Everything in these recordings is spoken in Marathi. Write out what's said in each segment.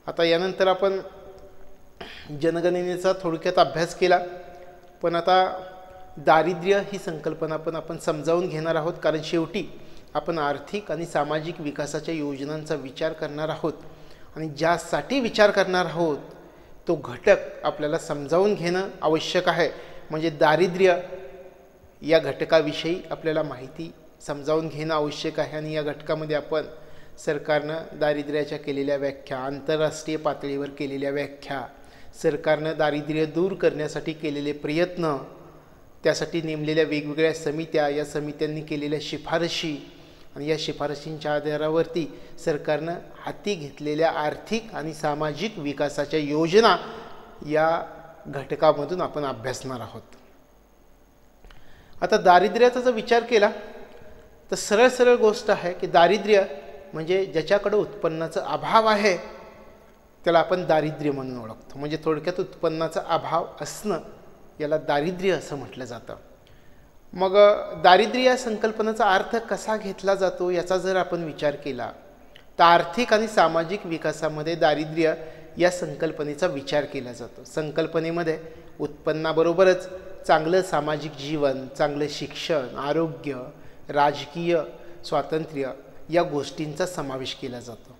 आता यानंतर आपण जनगणनेचा थोडक्यात अभ्यास केला, पण आता दारिद्र्य ही संकल्पना पण आपण समजावून घेणार आहोत, कारण शेवटी आपण आर्थिक आणि सामाजिक विकासाच्या योजनांचा विचार करणार आहोत आणि ज्यासाठी विचार करणार आहोत तो घटक आपल्याला समजावून घेणं आवश्यक आहे. म्हणजे दारिद्र्य या घटकाविषयी आपल्याला माहिती समजावून घेणं आवश्यक आहे. आणि या घटकामध्ये आपण सरकारनं दारिद्र्याच्या केलेल्या व्याख्या, आंतरराष्ट्रीय पातळीवर केलेल्या व्याख्या, सरकारनं दारिद्र्य दूर करण्यासाठी केलेले प्रयत्न, त्यासाठी नेमलेल्या वेगवेगळ्या समित्या, या समित्यांनी केलेल्या शिफारशी आणि या शिफारशींच्या आधारावरती सरकारनं हाती घेतलेल्या आर्थिक आणि सामाजिक विकासाच्या योजना या घटकामधून आपण अभ्यासणार आहोत. आता दारिद्र्याचा जर विचार केला तर सरळ सरळ गोष्ट आहे की दारिद्र्य म्हणजे ज्याच्याकडे उत्पन्नाचा अभाव आहे त्याला आपण दारिद्र्य म्हणून ओळखतो. म्हणजे थोडक्यात उत्पन्नाचा अभाव असणं याला दारिद्र्य असं म्हटलं जातं. मग दारिद्र्य या संकल्पनेचा अर्थ कसा घेतला जातो याचा जर आपण विचार केला तर आर्थिक आणि सामाजिक विकासामध्ये दारिद्र्य या संकल्पनेचा विचार केला जातो. संकल्पनेमध्ये उत्पन्नाबरोबरच चांगलं सामाजिक जीवन, चांगलं शिक्षण, आरोग्य, राजकीय स्वातंत्र्य या गोष्टींचा समावेश केला जातो.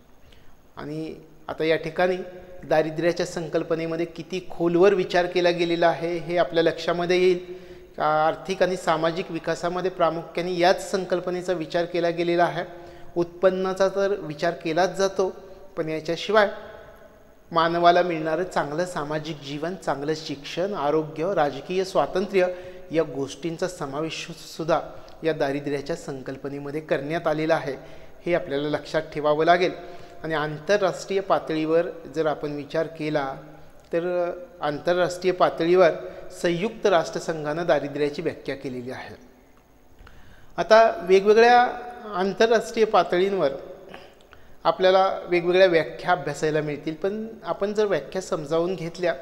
आणि आता या ठिकाणी दारिद्र्याच्या संकल्पनेमध्ये किती खोलवर विचार केला गेलेला आहे हे आपल्या लक्षामध्ये येईल. आर्थिक आणि सामाजिक विकासामध्ये प्रामुख्याने याच संकल्पनेचा विचार केला गेलेला आहे. उत्पन्नाचा तर विचार केलाच जातो, पण याच्याशिवाय मानवाला मिळणारं चांगलं सामाजिक जीवन, चांगलं शिक्षण, आरोग्य, राजकीय स्वातंत्र्य या गोष्टींचा समावेश सुद्धा या दारिद्र्याच्या संकल्पनेमध्ये करण्यात आलेला आहे. हे आपल्याला लक्षात ठेवावं लागेल. आणि आंतरराष्ट्रीय पातळीवर जर आपण विचार केला तर आंतरराष्ट्रीय पातळीवर संयुक्त राष्ट्रसंघानं दारिद्र्याची व्याख्या केलेली आहे. आता वेगवेगळ्या आंतरराष्ट्रीय पातळींवर आपल्याला वेगवेगळ्या व्याख्या अभ्यासायला मिळतील, पण आपण जर व्याख्या समजावून घेतल्या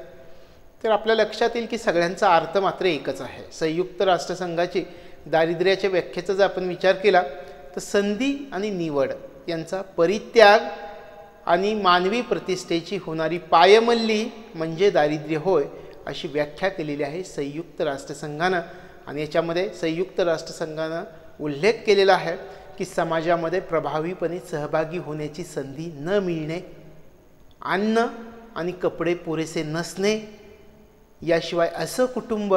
तर आपल्या लक्षात येईल की सगळ्यांचा अर्थ मात्र एकच आहे. संयुक्त राष्ट्रसंघाची दारिद्र्याच्या व्याख्येचा जर आपण विचार केला तर संधी आणि निवड यांचा परित्याग आणि मानवी प्रतिष्ठेची होणारी पायमल्ली म्हणजे दारिद्र्य होय, अशी व्याख्या केलेली आहे संयुक्त राष्ट्रसंघानं. आणि याच्यामध्ये संयुक्त राष्ट्रसंघानं उल्लेख केलेला आहे की समाजामध्ये प्रभावीपणे सहभागी होण्याची संधी न मिळणे, अन्न आणि कपडे पुरेसे नसणे, याशिवाय असं कुटुंब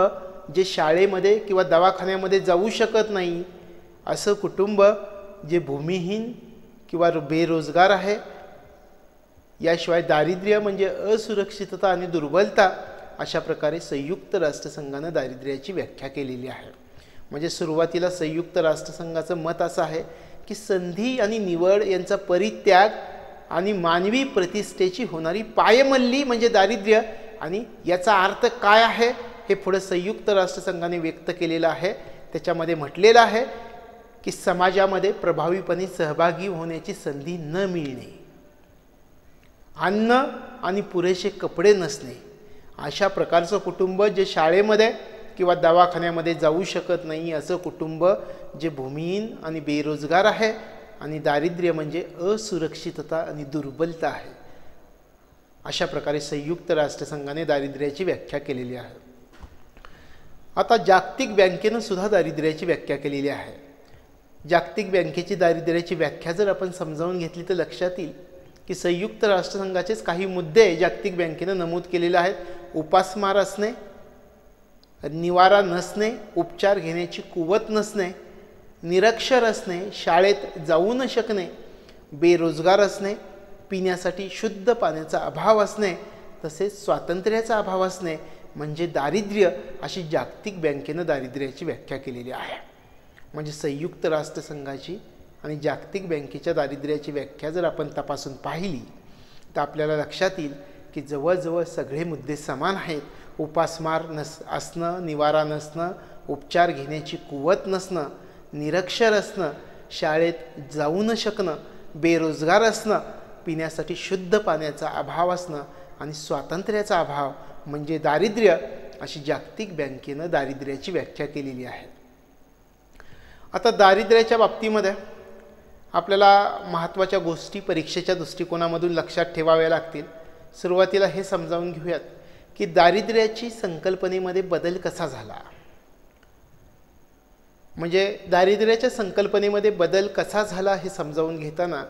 जे शाळेमध्ये किंवा दवाखान्यामध्ये जाऊ शकत नाही, असं कुटुंब जे भूमिहीन किंवा बेरोजगार आहे, याशिवाय दारिद्र्य म्हणजे असुरक्षितता आणि दुर्बलता, अशा प्रकारे संयुक्त राष्ट्रसंघानं दारिद्र्याची व्याख्या केलेली आहे. म्हणजे सुरुवातीला संयुक्त राष्ट्रसंघाचं मत असं आहे की संधी आणि निवड यांचा परित्याग आणि मानवी प्रतिष्ठेची होणारी पायमल्ली म्हणजे दारिद्र्य. आणि याचा अर्थ काय आहे हे पुढे संयुक्त राष्ट्रसंघाने व्यक्त केलेलं आहे. त्याच्यामध्ये म्हटलेलं आहे की समाजामध्ये प्रभावीपणे सहभागी होण्याची संधी न मिळणे, अन्न आणि पुरेसे कपडे नसणे, अशा प्रकारचं कुटुंब जे शाळेमध्ये किंवा दवाखान्यामध्ये जाऊ शकत नाही, असं कुटुंब जे भूमिहीन आणि बेरोजगार आहे, आणि दारिद्र्य म्हणजे असुरक्षितता आणि दुर्बलता आहे. अशा प्रकारे संयुक्त राष्ट्रसंघाने दारिद्र्याची व्याख्या केलेली आहे. आता जागतिक बँकेनं सुद्धा दारिद्र्याची व्याख्या केलेली आहे. जागतिक बँकेची दारिद्र्याची व्याख्या जर आपण समजावून घेतली तर लक्षात येईल की संयुक्त राष्ट्रसंघाचेच काही मुद्दे जागतिक बँकेनं नमूद केलेले आहेत. उपासमार असणे, निवारा नसणे, उपचार घेण्याची कुवत नसणे, निरक्षर असणे, शाळेत जाऊ न शकणे, बेरोजगार असणे, पिण्यासाठी शुद्ध पाण्याचा अभाव असणे, तसेच स्वातंत्र्याचा अभाव असणे म्हणजे दारिद्र्य, अशी जागतिक बँकेनं दारिद्र्याची व्याख्या केलेली आहे. म्हणजे संयुक्त राष्ट्रसंघाची आणि जागतिक बँकेच्या दारिद्र्याची व्याख्या जर आपण तपासून पाहिली तर आपल्याला लक्षात येईल की जवळजवळ सगळे मुद्दे समान आहेत. उपासमार असणं, निवारा नसणं, उपचार घेण्याची कुवत नसणं, निरक्षर असणं, शाळेत जाऊ न शकणं, बेरोजगार असणं, पिण्यासाठी शुद्ध पाण्याचा अभाव असणं आणि स्वातंत्र्याचा अभाव म्हणजे दारिद्र्य, अशी जागतिक बँकेनं दारिद्र्याची व्याख्या केलेली आहे. आता दारिद्र्याच्या बाबतीमध्ये आपल्याला महत्त्वाच्या गोष्टी परीक्षेच्या दृष्टिकोनामधून लक्षात ठेवाव्या लागतील. सुरुवातीला हे समजावून घेऊयात की दारिद्र्याची संकल्पनेमध्ये बदल कसा झाला. म्हणजे दारिद्र्याच्या संकल्पनेमध्ये बदल कसा झाला हे समजावून घेताना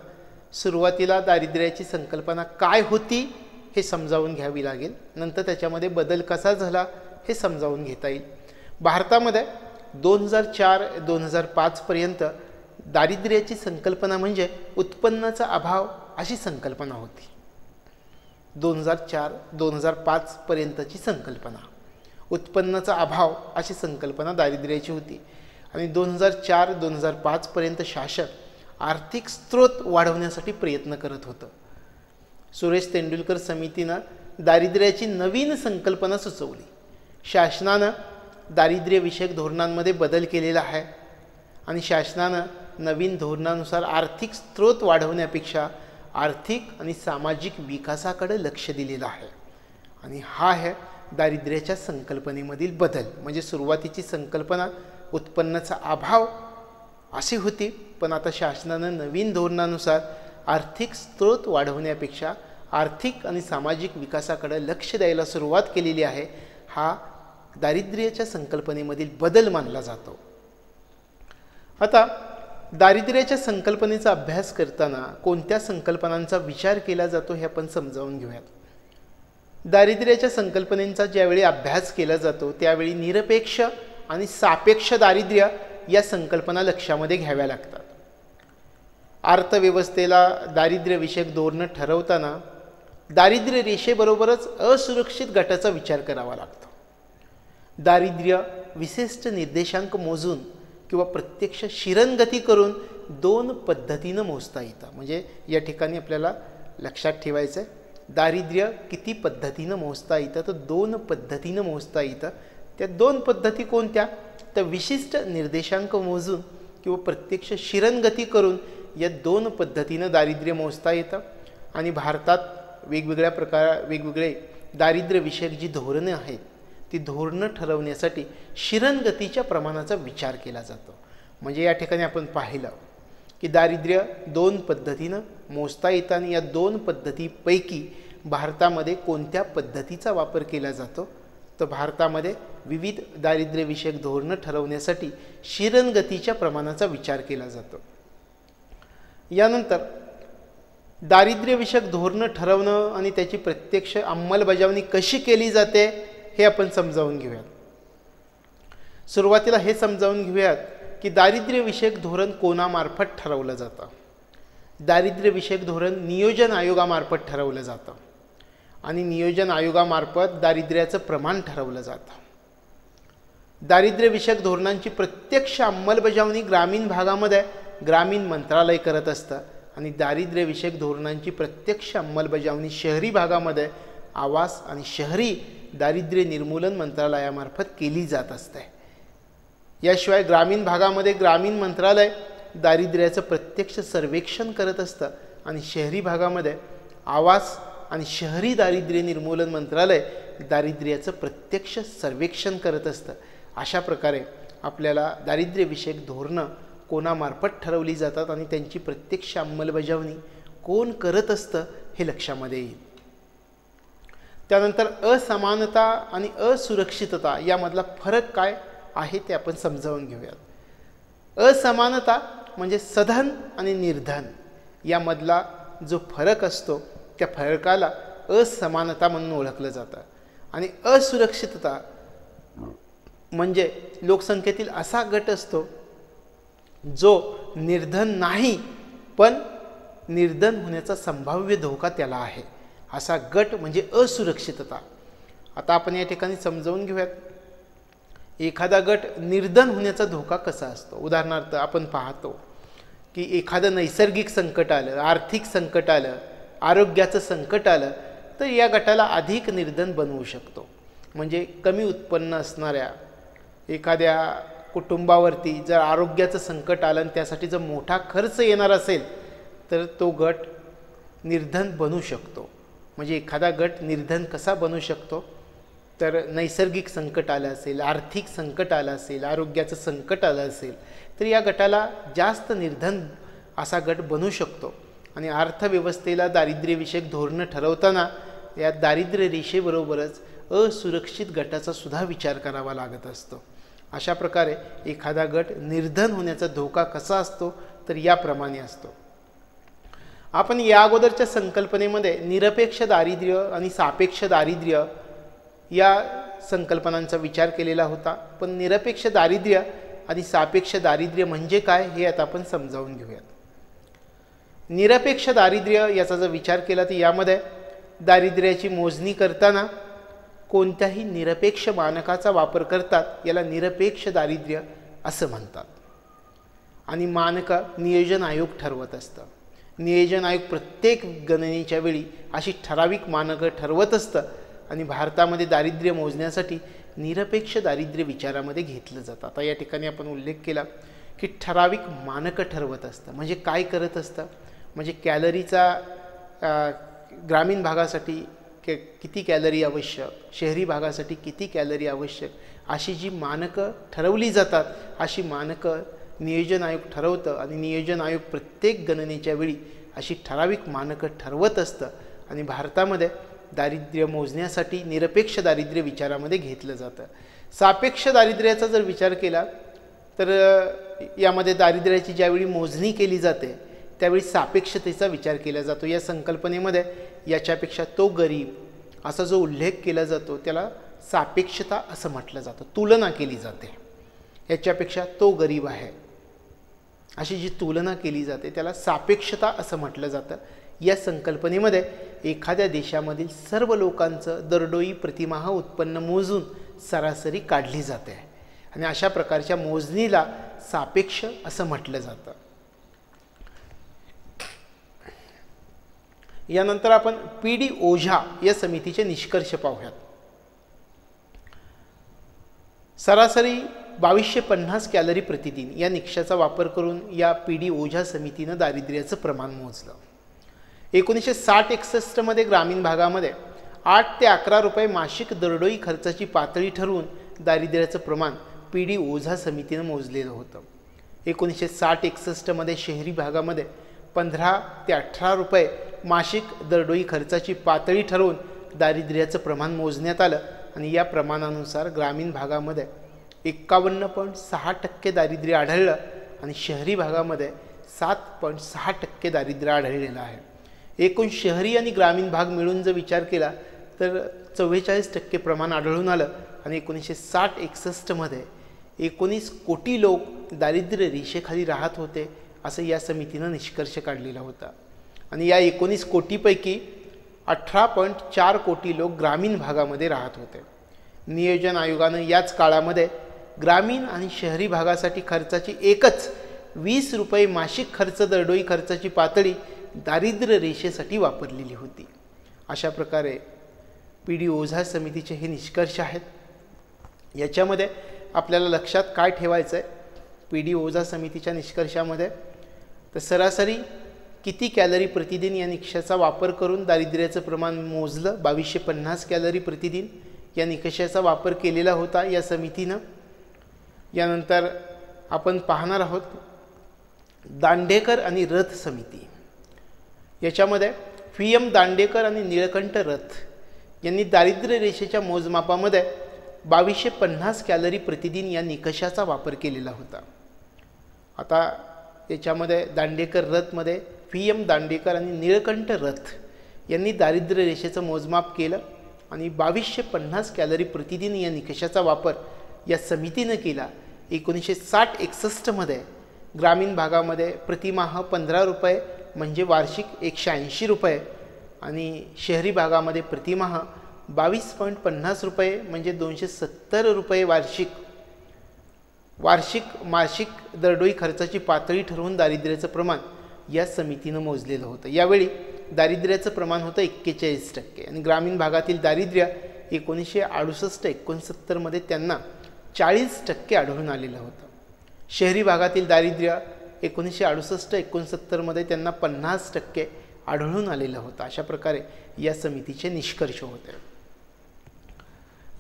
सुरुवातीला दारिद्र्याची संकल्पना काय होती हे समजावून घ्यावी लागेल. नंतर त्याच्यामध्ये बदल कसा झाला हे समजावून घेता येईल. भारतामध्ये 2004-2005 पर्यंत दारिद्र्याची संकल्पना म्हणजे उत्पन्नाचा अभाव अशी संकल्पना होती. 2004-2005 पर्यंतची संकल्पना उत्पन्नाचा अभाव अशी संकल्पना दारिद्र्याची होती. आणि 2004-2005 पर्यंत शासन आर्थिक स्रोत वाढवण्यासाठी प्रयत्न करत होतं. सुरेश तेंडुलकर समितीनं दारिद्र्याची नवीन संकल्पना सुचवली. शासनानं दारिद्र्यविषयक धोरणांमध्ये बदल केलेला आहे आणि शासनानं नवीन धोरणानुसार आर्थिक स्रोत वाढवण्यापेक्षा आर्थिक आणि सामाजिक विकासाकडे लक्ष दिलेलं आहे. आणि हा आहे दारिद्र्याच्या संकल्पनेमधील बदल. म्हणजे सुरुवातीची संकल्पना उत्पन्नाचा अभाव अशी होती, पण आता शासनानं नवीन धोरणानुसार आर्थिक स्रोत वाढवण्यापेक्षा आर्थिक आणि सामाजिक विकासाकडे लक्ष द्यायला सुरुवात केलेली आहे. हा दारिद्र्याच्या संकल्पनेमधील बदल मानला जातो. आता दारिद्र्याच्या संकल्पनेचा अभ्यास करताना कोणत्या संकल्पनांचा विचार केला जातो हे आपण समजावून घेऊयात. दारिद्र्याच्या संकल्पनेचा ज्यावेळी अभ्यास केला जातो त्यावेळी निरपेक्ष आणि सापेक्ष दारिद्र्य या संकल्पना लक्षामध्ये घ्याव्या लागतात. अर्थव्यवस्थेला दारिद्र्यविषयक धोरणं ठरवताना दारिद्र्य रेषेबरोबरच असुरक्षित गटाचा विचार करावा लागतो. दारिद्र्य विशिष्ट निर्देशांक मोजून किंवा प्रत्यक्ष शिरनगती करून 2 पद्धतीनं मोजता येतं. म्हणजे या ठिकाणी आपल्याला लक्षात ठेवायचं आहे, दारिद्र्य किती पद्धतीनं मोजता येतं, तर 2 पद्धतीनं मोजता येतं. त्या 2 पद्धती कोणत्या, तर विशिष्ट निर्देशांक मोजून किंवा प्रत्यक्ष शिरनगती करून या 2 पद्धतीनं दारिद्र्य मोजता येतं. आणि भारतात वेगवेगळे दारिद्र्यविषयक जी धोरणं आहेत ती धोरणं ठरवण्यासाठी शिरनगतीच्या प्रमाणाचा विचार केला जातो. म्हणजे या ठिकाणी आपण पाहिलं की दारिद्र्य 2 पद्धतीनं मोजता येतं आणि या 2 पद्धतीपैकी भारतामध्ये कोणत्या पद्धतीचा वापर केला जातो, तर भारतामध्ये विविध दारिद्र्यविषयक धोरणं ठरवण्यासाठी शिरनगतीच्या प्रमाणाचा विचार केला जातो. यानंतर दारिद्र्यविषयक धोरणं ठरवणं आणि त्याची प्रत्यक्ष अंमलबजावणी कशी केली जाते हे आपण समजावून घेऊयात. सुरुवातीला हे समजावून घेऊयात की दारिद्र्यविषयक धोरण कोणामार्फत ठरवलं जातं. दारिद्र्यविषयक धोरण नियोजन आयोगामार्फत ठरवलं जातं आणि नियोजन आयोगामार्फत दारिद्र्याचं प्रमाण ठरवलं जातं. दारिद्र्यविषयक धोरणांची प्रत्यक्ष अंमलबजावणी ग्रामीण भागामध्ये ग्रामीण मंत्रालय करत असतं आणि दारिद्र्यविषयक धोरणांची प्रत्यक्ष अंमलबजावणी शहरी भागामध्ये आवास आणि शहरी दारिद्र्य निर्मूलन मंत्रालयामार्फत केली जात असते. याशिवाय ग्रामीण भागामध्ये ग्रामीण मंत्रालय दारिद्र्याचं प्रत्यक्ष सर्वेक्षण करत असतं आणि शहरी भागामध्ये आवास आणि शहरी दारिद्र्य निर्मूलन मंत्रालय दारिद्र्याचं प्रत्यक्ष सर्वेक्षण करत असतं. अशा प्रकारे आपल्याला दारिद्र्यविषयक धोरणं कोणामार्फत ठरवली जातात आणि त्यांची प्रत्यक्ष अंमलबजावणी कोण करत असतं हे लक्षामध्ये येईल. त्यानंतर असमानता आणि असुरक्षितता यामधला फरक काय आहे ते आपण समजावून घेऊयात. असमानता म्हणजे सधन आणि निर्धन यामधला जो फरक असतो त्या फरकाला असमानता म्हणून ओळखलं जातं. आणि असुरक्षितता म्हणजे लोकसंख्येतील असा गट असतो जो निर्धन नाही पण निर्धन होण्याचा संभाव्य धोका त्याला आहे, असा गट म्हणजे असुरक्षितता. आता आपण या ठिकाणी समजावून घेऊयात एखादा गट निर्धन होण्याचा धोका कसा असतो. उदाहरणार्थ आपण पाहतो की एखादं नैसर्गिक संकट आलं, आर्थिक संकट आलं, आरोग्याचं संकट आलं तर या गटाला अधिक निर्धन बनवू शकतो. म्हणजे कमी उत्पन्न असणाऱ्या एखाद्या कुटुंबावरती जर आरोग्याचं संकट आलं आणि त्यासाठी जर मोठा खर्च येणार असेल तर तो गट निर्धन बनू शकतो. म्हणजे एखादा गट निर्धन कसा बनू शकतो, तर नैसर्गिक संकट आलं असेल, आर्थिक संकट आलं असेल, आरोग्याचं संकट आलं असेल तर या गटाला जास्त निर्धन असा गट बनू शकतो. आणि अर्थव्यवस्थेला दारिद्र्यविषयक धोरणं ठरवताना या दारिद्र्य रेषेबरोबरच असुरक्षित गटाचा सुद्धा विचार करावा लागत असतो। अशा प्रकारे एखादा गट निर्धन होण्याचा धोका कसा असतो तर याप्रमाणे असतो। आपण या अगोदरच्या संकल्पनेमध्ये निरपेक्ष दारिद्र्य आणि सापेक्ष दारिद्र्य या संकल्पनांचा विचार केलेला होता, पण निरपेक्ष दारिद्र्य आणि सापेक्ष दारिद्र्य म्हणजे काय हे आता आपण समजावून घेऊयात। निरपेक्ष दारिद्र्य याचा जर विचार केला तर यामध्ये दारिद्र्याची मोजणी करताना कोणत्याही निरपेक्ष मानकाचा वापर करतात, याला निरपेक्ष दारिद्र्य असं म्हणतात। आणि मानक नियोजन आयोग ठरवत असतं। नियोजन आयोग प्रत्येक गणनेच्या वेळी अशी ठराविक मानकं ठरवत असतं आणि भारतामध्ये दारिद्र्य मोजण्यासाठी निरपेक्ष दारिद्र्य विचारामध्ये घेतलं जातं। आता या ठिकाणी आपण उल्लेख केला की ठराविक मानकं ठरवत असतं म्हणजे काय करत असतं, म्हणजे कॅलरीचा ग्रामीण भागासाठी किती कॅलरी आवश्यक, शहरी भागासाठी किती कॅलरी आवश्यक, अशी जी मानकं ठरवली जातात अशी मानकं नियोजन आयोग ठरवतं आणि नियोजन आयोग प्रत्येक गणनेच्या वेळी अशी ठराविक मानकं ठरवत असतं आणि भारतामध्ये दारिद्र्य मोजण्यासाठी निरपेक्ष दारिद्र्य विचारामध्ये घेतलं जातं। सापेक्ष दारिद्र्याचा जर विचार केला तर यामध्ये दारिद्र्याची ज्यावेळी मोजणी केली जाते त्यावेळी सापेक्षतेचा विचार केला जातो। या संकल्पनेमध्ये याच्यापेक्षा तो गरीब असा जो उल्लेख केला जातो त्याला सापेक्षता असं म्हटलं जातं, तुलना केली जाते। याच्यापेक्षा तो गरीब आहे अशी जी तुलना केली जाते त्याला सापेक्षता असं म्हटलं जातं। या संकल्पनेमध्ये एखाद्या देशामधील सर्व लोकांचं दरडोई प्रतिमाह उत्पन्न मोजून सरासरी काढली जाते आणि अशा प्रकारच्या मोजणीला सापेक्ष असं म्हटलं जातं। यानंतर आपण पी.डी. ओझा या समितीचे निष्कर्ष पाहूयात। सरासरी 2250 कॅलरी प्रतिदिन या निकषाचा वापर करून या पी.डी. ओझा समितीनं दारिद्र्याचं प्रमाण मोजलं। 1960-61 मध्ये ग्रामीण भागामध्ये 8 ते 11 रुपये मासिक दरडोई खर्चाची पातळी ठरवून दारिद्र्याचं प्रमाण पी.डी. ओझा समितीनं मोजलेलं होतं। 1960-61 मध्ये शहरी भागामध्ये 15 ते 18 रुपये मासिक दरडोई खर्चाची पातळी ठरवून दारिद्र्याचं प्रमाण मोजण्यात आलं आणि या प्रमाणानुसार ग्रामीण भागामध्ये 51.6% दारिद्र्य आढळलं आणि शहरी भागामध्ये 7.6% दारिद्र्य आढळलेलं आहे। एकूण शहरी आणि ग्रामीण भाग मिळून जर विचार केला तर 44% प्रमाण आढळून आलं आणि 1960-61 मध्ये 19 कोटी लोक दारिद्र्य रेषेखाली राहत होते असं या समितीनं निष्कर्ष काढलेला होता आणि या 19 कोटीपैकी 18.4 कोटी लोक ग्रामीण भागामध्ये राहत होते। नियोजन आयोगानं याच काळामध्ये ग्रामीण आणि शहरी भागासाठी खर्चाची एकच 20 रुपये मासिक खर्च दरडोई खर्चाची पातळी दारिद्र्य रेषेसाठी वापरलेली होती। अशा प्रकारे पी.डी. ओझा समितीचे हे निष्कर्ष आहेत। याच्यामध्ये आपल्याला लक्षात काय ठेवायचं आहे पी.डी. ओझा समितीच्या निष्कर्षामध्ये, तर सरासरी किती कॅलरी प्रतिदिन या निकषाचा वापर करून दारिद्र्याचं प्रमाण मोजलं। 2250 कॅलरी प्रतिदिन या निकषाचा वापर केलेला होता या समितीनं। यानंतर आपण पाहणार आहोत दांडेकर आणि रथ समिती। याच्यामध्ये व्ही.एम. दांडेकर आणि निळकंठ रथ यांनी दारिद्र्य रेषेच्या मोजमापामध्ये 2250 कॅलरी प्रतिदिन या निकषाचा वापर केलेला होता। आता याच्यामध्ये दांडेकर रथमध्ये व्ही.एम. दांडेकर आणि निळकंठ रथ यांनी दारिद्र्य रेषेचं मोजमाप केलं आणि 2250 कॅलरी प्रतिदिन या निकषाचा वापर या समितीनं केला। 1960-61 मध्ये ग्रामीण भागामध्ये प्रतिमाह 15 रुपये म्हणजे वार्षिक 180 रुपये आणि शहरी भागामध्ये प्रतिमाह 22.50 रुपये म्हणजे 270 रुपये मासिक दरडोई खर्चाची पातळी ठरवून दारिद्र्याचं प्रमाण या समितीनं मोजलेलं होतं। यावेळी दारिद्र्याचं प्रमाण होतं 41% आणि ग्रामीण भागातील दारिद्र्य 1968-69 मध्ये त्यांना 40% आढळून आलेलं होतं। शहरी भागातील दारिद्र्य 1968-69 मध्ये त्यांना 50% आढळून आलेलं होतं। अशा प्रकारे या समितीचे निष्कर्ष होते।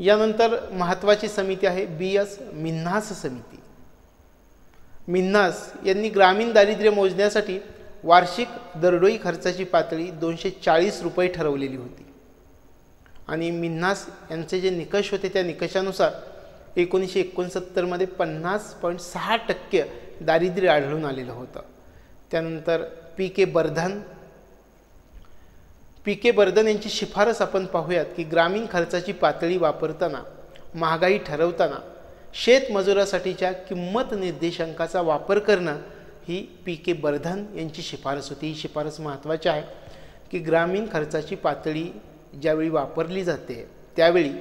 यानंतर महत्त्वाची समिती आहे बी.एस. मिन्हास समिती। मिन्हास यांनी ग्रामीण दारिद्र्य मोजण्यासाठी वार्षिक दरडोई खर्चाची पातळी 240 रुपये ठरवलेली होती। आणि मिन्हास यांचे जे निकष होते त्या निकषानुसार 1969मध्ये 50.6% दारिद्र्य आढळून आलेलं होतं. त्यानंतर पी के बर्धन यांची शिफारस आपण पाहूयात की ग्रामीण खर्चाची पातळी वापरताना, महागाई ठरवताना शेतमजुरासाठीच्या किंमत निर्देशांकाचा वापर करणं ही पी के बर्धन यांची शिफारस होती. ही शिफारस महत्त्वाची आहे की ग्रामीण खर्चाची पातळी ज्यावेळी वापरली जाते त्यावेळी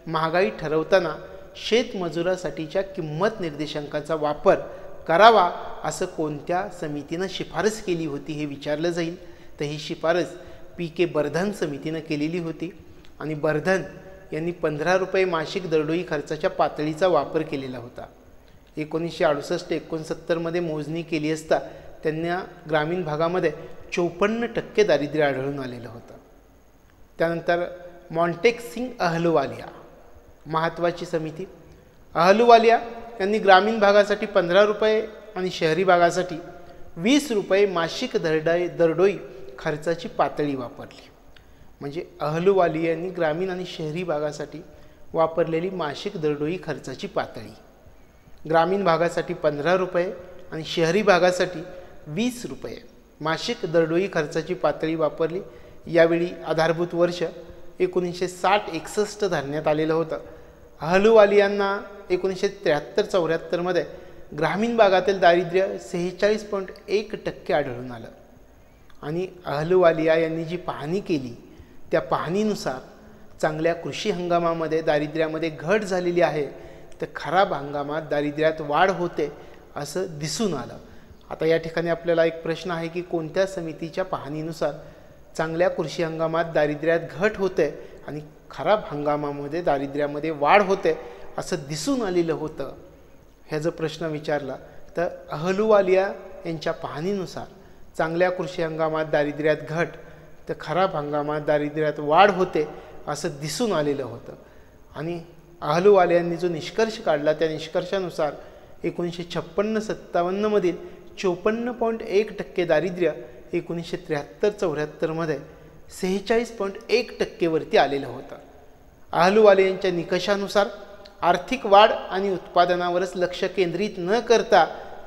महागाई ठरवताना शेतमजुरासाठीच्या किंमत निर्देशांकाचा वापर करावा असं कोणत्या समितीनं शिफारस केली होती हे विचारलं जाईल. तर ही शिफारस पी के बर्धन समितीनं केलेली होती आणि बर्धन यांनी 15 रुपये मासिक दरडोई खर्चाच्या पातळीचा वापर केलेला होता. 1968-69मध्ये मोजणी केली असता त्यांना ग्रामीण भागामध्ये 54% दारिद्र्य आढळून आलेलं होतं. त्यानंतर मॉन्टेक सिंग अहलुवालिया महत्त्वाची समिती. अहलुवालिया यांनी ग्रामीण भागासाठी 15 रुपये आणि शहरी भागासाठी 20 रुपये मासिक दरडोई खर्चाची पातळी वापरली. म्हणजे अहलुवालिया यांनी ग्रामीण आणि शहरी भागासाठी वापरलेली मासिक दरडोई खर्चाची पातळी ग्रामीण भागासाठी 15 रुपये आणि शहरी भागासाठी 20 रुपये मासिक दरडोई खर्चाची पातळी वापरली. यावेळी आधारभूत वर्ष 1960-61 धरण्यात आलेलं होतं. अहलुवालियांना 1973-74मध्ये ग्रामीण भागातील दारिद्र्य 46.1% आढळून आलं आणि अहलुवालिया यांनी जी पाहणी केली त्या पाहणीनुसार चांगल्या कृषी हंगामामध्ये दारिद्र्यामध्ये घट झालेली आहे, तर खराब हंगामात दारिद्र्यात वाढ होते असं दिसून आलं. आता या ठिकाणी आपल्याला एक प्रश्न आहे की कोणत्या समितीच्या पाहणीनुसार चांगल्या कृषी हंगामात दारिद्र्यात घट होते आणि खराब हंगामामध्ये दारिद्र्यामध्ये वाढ होते असं दिसून आलेलं होतं, ह्याचा प्रश्न विचारला तर अहलुवालिया यांच्या पाहणीनुसार चांगल्या कृषी हंगामात दारिद्र्यात घट तर खराब हंगामात दारिद्र्यात वाढ होते असं दिसून आलेलं होतं. आणि अहलुवालियांनी जो निष्कर्ष काढला त्या निष्कर्षानुसार 1956-57मधील 54.1% दारिद्र्य 1973-74मध्ये 46.1% वरती आलेलं होतं. अहलुवालिया यांच्या निकषानुसार आर्थिक वाढ आणि उत्पादनावरच लक्ष केंद्रित न करता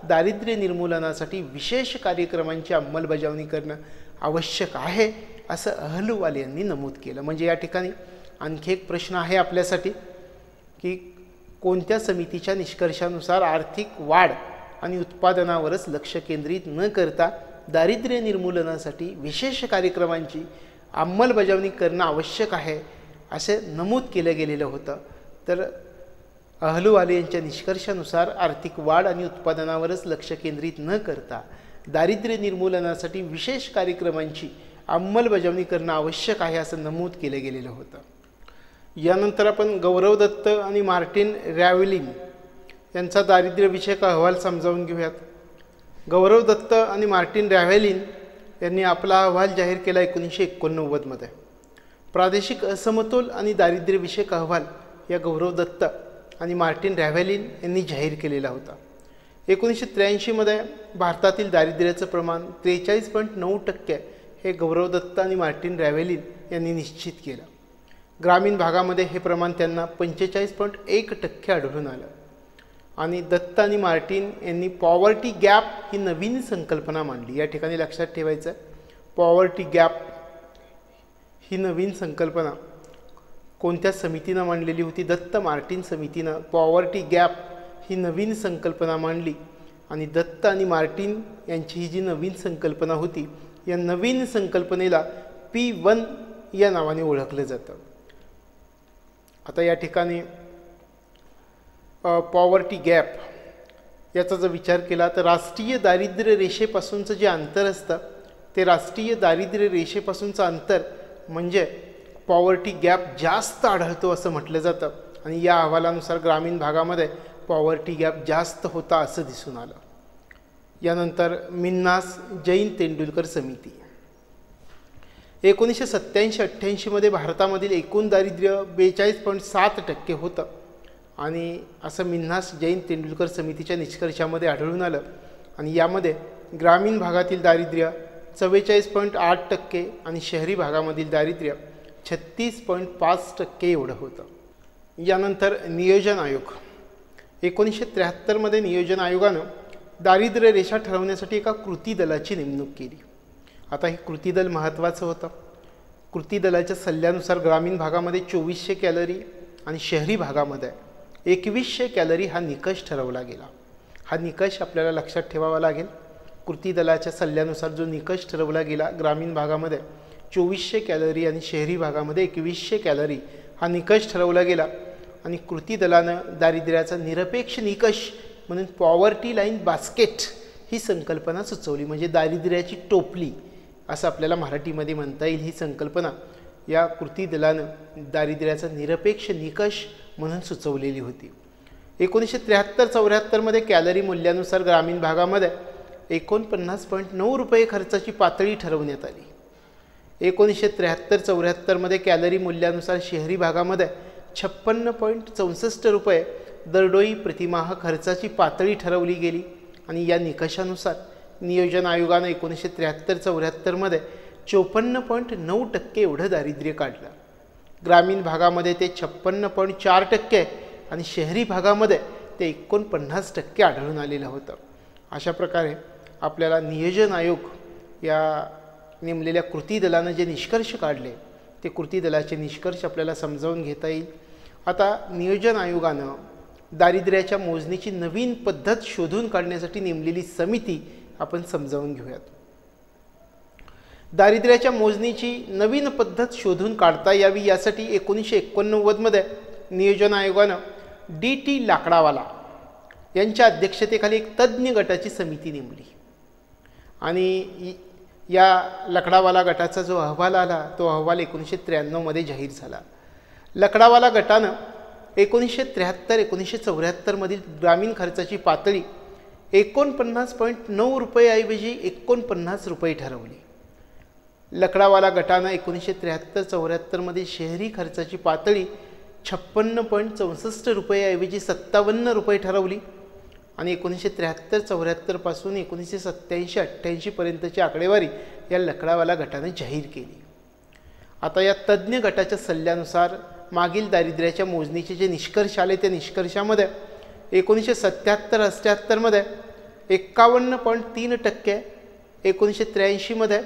दारिद्र्य निर्मूलनासाठी विशेष कार्यक्रमांची अंमलबजावणी करणं आवश्यक आहे असं अहलुवालियांनी नमूद केलं. म्हणजे या ठिकाणी आणखी एक प्रश्न आहे आपल्यासाठी की कोणत्या समितीच्या निष्कर्षानुसार आर्थिक वाढ आणि उत्पादनावरच लक्ष केंद्रित न करता दारिद्र्य निर्मूलनासाठी विशेष कार्यक्रमांची अंमलबजावणी करणं आवश्यक आहे असे नमूद केलं गेलेलं होतं. तर अहलुवालिया यांच्या निष्कर्षानुसार आर्थिक वाढ आणि उत्पादनावरच लक्ष केंद्रित न करता दारिद्र्य निर्मूलनासाठी विशेष कार्यक्रमांची अंमलबजावणी करणं आवश्यक आहे असं नमूद केलं गेलेलं होतं. यानंतर आपण गौरव दत्त आणि मार्टिन रॅव्हलिन यांचा दारिद्र्यविषयक अहवाल समजावून घेऊयात. गौरव दत्त आणि मार्टिन रॅव्हलिन यांनी आपला अहवाल जाहीर केला 1989मध्ये. प्रादेशिक असमतोल आणि दारिद्र्यविषयक अहवाल या गौरव दत्त आणि मार्टिन रॅव्हलिन यांनी जाहीर केलेला होता. 1983मध्ये भारतातील दारिद्र्याचं प्रमाण 43.9% हे गौरव दत्त आणि मार्टिन रॅव्हलिन यांनी निश्चित केलं. ग्रामीण भागामध्ये हे प्रमाण त्यांना 45.1% आढळून आलं. आणि दत्त आणि मार्टिन यांनी पॉवर्टी गॅप ही नवीन संकल्पना मांडली. या ठिकाणी लक्षात ठेवायचं पॉवर्टी गॅप ही नवीन संकल्पना कोणत्या समितीनं मांडलेली होती? दत्त मार्टिन समितीनं पॉवर्टी गॅप ही नवीन संकल्पना मांडली. आणि दत्त आणि मार्टिन यांची ही जी नवीन संकल्पना होती या नवीन संकल्पनेला P1 या नावाने ओळखलं जातं. आता या ठिकाणी पॉवर्टी गॅप याचा जर विचार केला तर राष्ट्रीय दारिद्र्य रेषेपासूनचं जे अंतर असतं ते राष्ट्रीय दारिद्र्य रेषेपासूनचं अंतर म्हणजे पॉवर्टी गॅप जास्त आढळतो असं म्हटलं जातं. आणि या अहवालानुसार ग्रामीण भागामध्ये पॉवर्टी गॅप जास्त होता असं दिसून आलं. यानंतर मिन्हास जैन तेंडुलकर समिती 1987-88मध्ये भारतामधील एकूण दारिद्र्य 42.7% होतं आणि असं मिन्हास जैन तेंडुलकर समितीच्या निष्कर्षामध्ये आढळून आलं. आणि यामध्ये ग्रामीण भागातील दारिद्र्य 44.8% आणि शहरी भागामधील दारिद्र्य 36.5% एवढं होतं। यानंतर नियोजन आयोग, 1973 नियोजन आयोगानं दारिद्र्य रेषा ठरवण्यासाठी एका कृती दलाची नेमणूक केली। आता हे कृती दल महत्त्वाचं होतं। कृती दलाच्या सल्ल्यानुसार ग्रामीण भागामध्ये 2400 कॅलरी आणि शहरी भागामध्ये 2100 कॅलरी हा निकष ठरवला गेला। हा निकष आपल्याला लक्षात ठेवावा लागेल। कृती दलाच्या सल्ल्यानुसार जो निकष ठरवला गेला, ग्रामीण भागामध्ये 2400 कॅलरी आणि शहरी भागामध्ये 2100 कॅलरी हा निकष ठरवला गेला। आणि कृती दलानं दारिद्र्याचा निरपेक्ष निकष म्हणून पॉवर्टी लाईन बास्केट ही संकल्पना सुचवली, म्हणजे दारिद्र्याची टोपली असं आपल्याला मराठीमध्ये म्हणता येईल। ही संकल्पना या कृती दलानं दारिद्र्याचा निरपेक्ष निकष म्हणून सुचवलेली होती। 1973-74 कॅलरी मूल्यानुसार ग्रामीण भागामध्ये 49.9 रुपये खर्चाची पातळी ठरवण्यात आली। 1973-74 कॅलरी मूल्यानुसार शहरी भागामध्ये 56.64 रुपये दरडोई प्रतिमाह खर्चाची पातळी ठरवली गेली। आणि या निकषानुसार नियोजन आयोगानं 1973-74 54.9% एवढं दारिद्र्य काढलं। ग्रामीण भागामध्ये ते 56.4% आणि शहरी भागामध्ये ते 49% आढळून आलेलं होतं। अशा प्रकारे आपल्याला नियोजन आयोग या नेमलेल्या कृती दलानं जे निष्कर्ष काढले ते कृती दलाचे निष्कर्ष आपल्याला समजावून घेता येईल। आता नियोजन आयोगानं दारिद्र्याच्या मोजणीची नवीन पद्धत शोधून काढण्यासाठी नेमलेली समिती आपण समजावून घेऊयात। दारिद्र्याच्या मोजणीची नवीन पद्धत शोधून काढता यावी यासाठी 1989 नियोजन आयोगानं DT लाकडावाला यांच्या अध्यक्षतेखाली एक तज्ज्ञ गटाची समिती नेमली। आणि या लकडावाला गटाचा जो अहवाल आला तो अहवाल 1993 जाहीर झाला। लकडावाला गटानं 1973-1974 ग्रामीण खर्चाची पातळी 49.9 रुपयाऐवजी 49 रुपये ठरवली। लकडावाला गटानं 1973-74 शहरी खर्चाची पातळी 56.64 रुपयाऐवजी 57 रुपये ठरवली। आणि 1973-74 पासून 1987-88 पर्यंतची आकडेवारी या लकडावाला गटाने जाहीर केली। आता या तज्ज्ञ गटाच्या सल्ल्यानुसार मागील दारिद्र्याच्या मोजणीचे जे निष्कर्ष आले त्या निष्कर्षामध्ये 1977-88 51.3%, 1983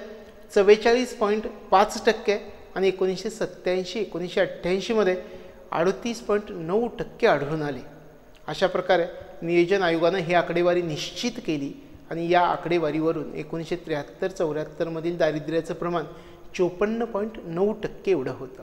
44.5% आणि 1987-1988 38.9% आढळून आले। अशा प्रकारे नियोजन आयोगानं ही आकडेवारी निश्चित केली आणि या आकडेवारीवरून 1973-74 दारिद्र्याचं प्रमाण 54.9% एवढं होतं।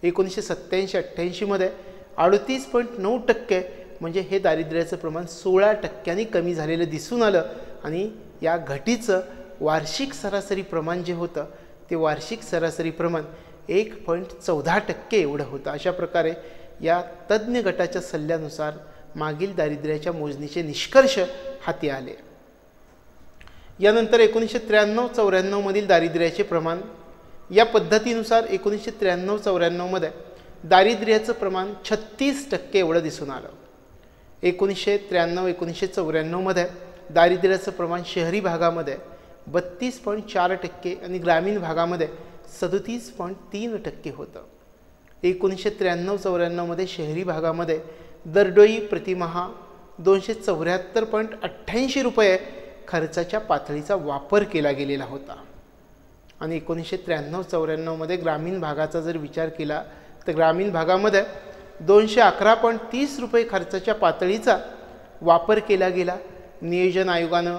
1987-88 38.9% म्हणजे हे दारिद्र्याचं प्रमाण 16% कमी झालेलं दिसून आलं। आणि या घटीचं वार्षिक सरासरी प्रमाण जे होतं ते वार्षिक सरासरी प्रमाण 1.14% एवढं होतं। अशा प्रकारे या तज्ज्ञ गटाच्या सल्ल्यानुसार मागील दारिद्र्याच्या मोजणीचे निष्कर्ष हाती आले। यानंतर 1993-94 दारिद्र्याचे प्रमाण, या पद्धतीनुसार 1993-94 दारिद्र्याचं प्रमाण 36% एवढं दिसून आलं। 1993-1994 दारिद्र्याचं प्रमाण शहरी भागामध्ये 32.4% आणि ग्रामीण भागामध्ये 37.3% होतं। 1993-94 शहरी भागामध्ये दरडोई प्रतिमाहा 274.88 रुपये खर्चाच्या पातळीचा वापर केला गेलेला होता। आणि 1993-94 ग्रामीण भागाचा जर विचार केला तर ग्रामीण भागामध्ये 211.30 रुपये खर्चाच्या पातळीचा वापर केला गेला। नियोजन आयोगानं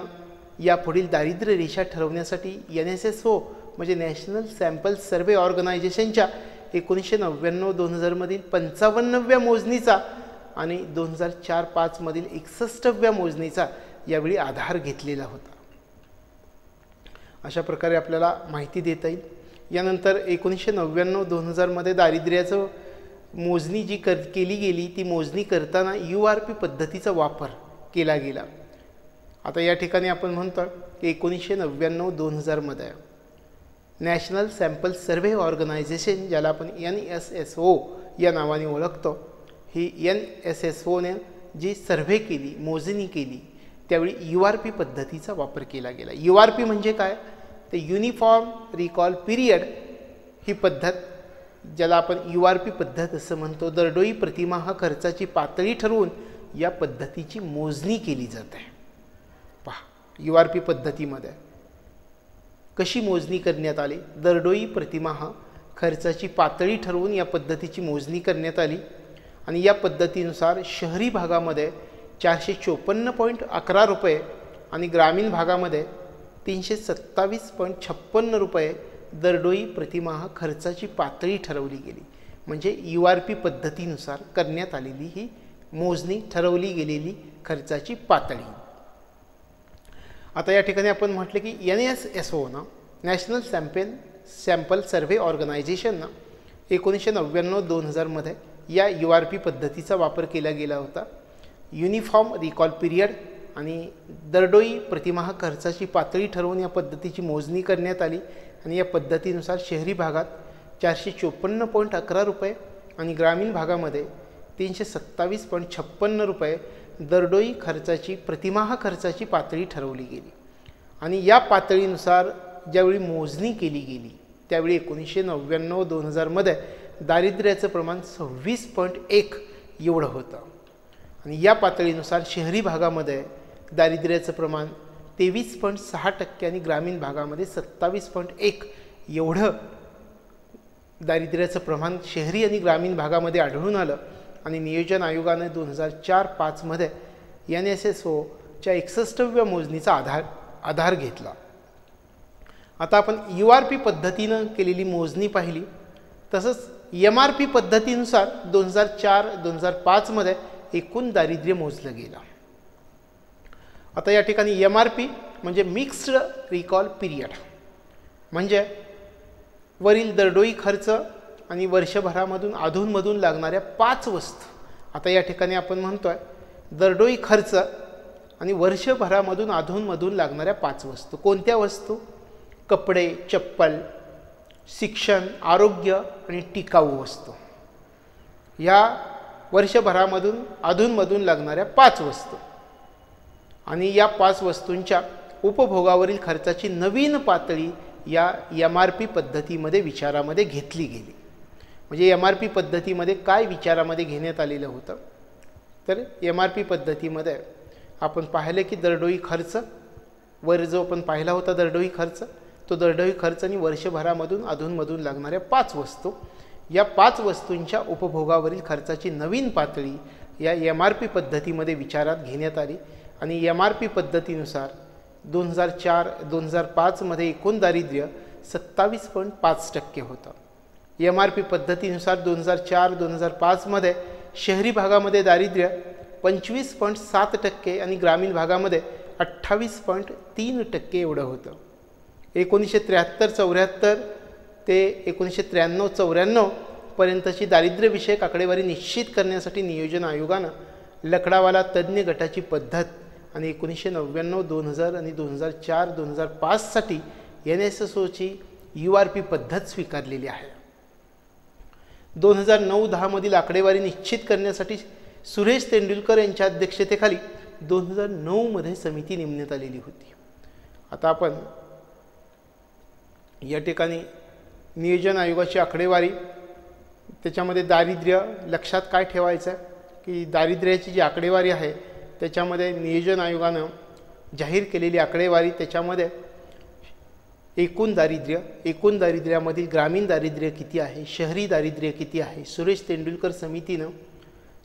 यापुढील दारिद्र्य रेषा ठरवण्यासाठी NSSO म्हणजे नॅशनल सॅम्पल सर्व्हे ऑर्गनायझेशनच्या 1999-2000 55व्या मोजणीचा आणि 2004-05 61व्या मोजणीचा यावेळी आधार घेतलेला होता। अशा प्रकारे आपल्याला माहिती देता येईल। यानंतर 1999-2000 दारिद्र्याचं मोजणी जी केली गेली ती मोजणी करताना URP पद्धतीचा वापर केला गेला। आता या ठिकाणी आपण म्हणतो की 1999-2000 नॅशनल सॅम्पल सर्व्हे ऑर्गनायझेशन ज्याला आपण NSSO या नावाने ओळखतो, ही NSSOने जी सर्व्हे केली, मोजणी केली त्यावेळी URP पद्धतीचा वापर केला गेला। URP म्हणजे काय, तर युनिफॉर्म रिकॉल पिरियड ही पद्धत ज्याला आपण URP पद्धत असं म्हणतो, दरडोई प्रतिमाह खर्चाची पातळी ठरवून या पद्धतीची मोजणी केली जाते. पहा, URP पद्धतीमध्ये कशी मोजणी करण्यात आली. दरडोई प्रतिमाह खर्चाची पातळी ठरवून या पद्धतीची मोजणी करण्यात आली आणि या पद्धतीनुसार शहरी भागामध्ये 454.11 रुपये आणि ग्रामीण भागामध्ये 327.56 रुपये दरडोई प्रतिमाह खर्चाची पातळी ठरवली गेली. म्हणजे URP पद्धतीनुसार करण्यात आलेली ही मोजणी, ठरवली गेलेली खर्चाची पातळी. आता या ठिकाणी आपण म्हटले की NSSO ना, नॅशनल सॅम्पल सर्व्हे ऑर्गनायझेशन ना, 1999-2000 मध्ये या URP पद्धतीचा वापर केला गेला होता. युनिफॉर्म रिकॉल पिरियड आणि दरडोई प्रतिमाह खर्चाची पातळी ठरवून या पद्धतीची मोजणी करण्यात आली आणि या पद्धतीनुसार शहरी भागात 454.11 रुपये आणि ग्रामीण भागामध्ये 327.56 रुपये दरडोई खर्चाची प्रतिमाह खर्चाची पातळी ठरवली गेली. आणि या पातळीनुसार ज्यावेळी मोजणी केली गेली त्यावेळी 1999-2000 मध्ये दारिद्र्याचं प्रमाण 26.1 एवढं होतं आणि या पातळीनुसार शहरी भागामध्ये दारिद्र्याचं प्रमाण 23.6% आणि ग्रामीण भागामध्ये 27.1 एवढं दारिद्र्याचं प्रमाण शहरी आणि ग्रामीण भागामध्ये आढळून आलं. आणि नियोजन आयोगाने 2004-05 मध्ये NSSOच्या 61व्या मोजणीचा आधार घेतला. आता आपण URP पद्धतीनं केलेली मोजणी पाहिली. तसंच MRP पद्धतीनुसार 2004-2005 मध्ये एकूण दारिद्र्य मोजलं गेलं. आता या ठिकाणी MRP म्हणजे मिक्स्ड रिकॉल पिरियड, म्हणजे वरील दरडोई खर्च आणि वर्षभरामधून अधूनमधून लागणाऱ्या 5 वस्तू. आता या ठिकाणी आपण म्हणतोय दरडोई खर्च आणि वर्षभरामधून अधूनमधून लागणाऱ्या 5 वस्तू. कोणत्या वस्तू? कपडे, चप्पल, शिक्षण, आरोग्य आणि टिकाऊ वस्तू. या वर्षभरामधून अधूनमधून लागणाऱ्या 5 वस्तू आणि या 5 वस्तूंच्या उपभोगावरील खर्चाची नवीन पातळी या MRP पद्धतीमध्ये विचारामध्ये घेतली गेली. म्हणजे MRP पद्धतीमध्ये काय विचारामध्ये घेण्यात आलेलं होतं, तर MRP पद्धतीमध्ये आपण पाहिले की दरडोई खर्च, वर जो आपण पाहिला होता दरडोई खर्च, तो दरडोई खर्च आणि वर्षभरामधून अधूनमधून लागणाऱ्या 5 वस्तू, या 5 वस्तूंच्या उपभोगावरील खर्चाची नवीन पातळी या MRP पद्धतीमध्ये विचारात घेण्यात आली. आणि MRP पद्धतीनुसार 2004-2005 मध्ये एकूण दारिद्र्य 27.5% होतं. MRP पद्धतीनुसार 2004-2005 मध्ये शहरी भागामध्ये दारिद्र्य 25.7% आणि ग्रामीण भागामध्ये 28.3% एवढं होतं. 1973-74 ते 1993-94 पर्यंतची दारिद्र्यविषयक आकडेवारी निश्चित करण्यासाठी नियोजन आयोगानं लकडावाला तज्ज्ञ गटाची पद्धत आणि 1999-2000 आणि 2004-2005 साठी NSSOची URP पद्धत स्वीकारलेली आहे. 2009-10 मधील आकडेवारी निश्चित करण्यासाठी सुरेश तेंडुलकर यांच्या अध्यक्षतेखाली 2009 मध्ये समिती नेमण्यात आलेली होती. आता आपण या ठिकाणी नियोजन आयोगाची आकडेवारी, त्याच्यामध्ये दारिद्र्य लक्षात काय ठेवायचं आहे की दारिद्र्याची जी आकडेवारी आहे त्याच्यामध्ये नियोजन आयोगानं जाहीर केलेली आकडेवारी, त्याच्यामध्ये एकूण दारिद्र्यामधील ग्रामीण दारिद्र्य किती आहे, शहरी दारिद्र्य किती आहे, सुरेश तेंडुलकर समितीनं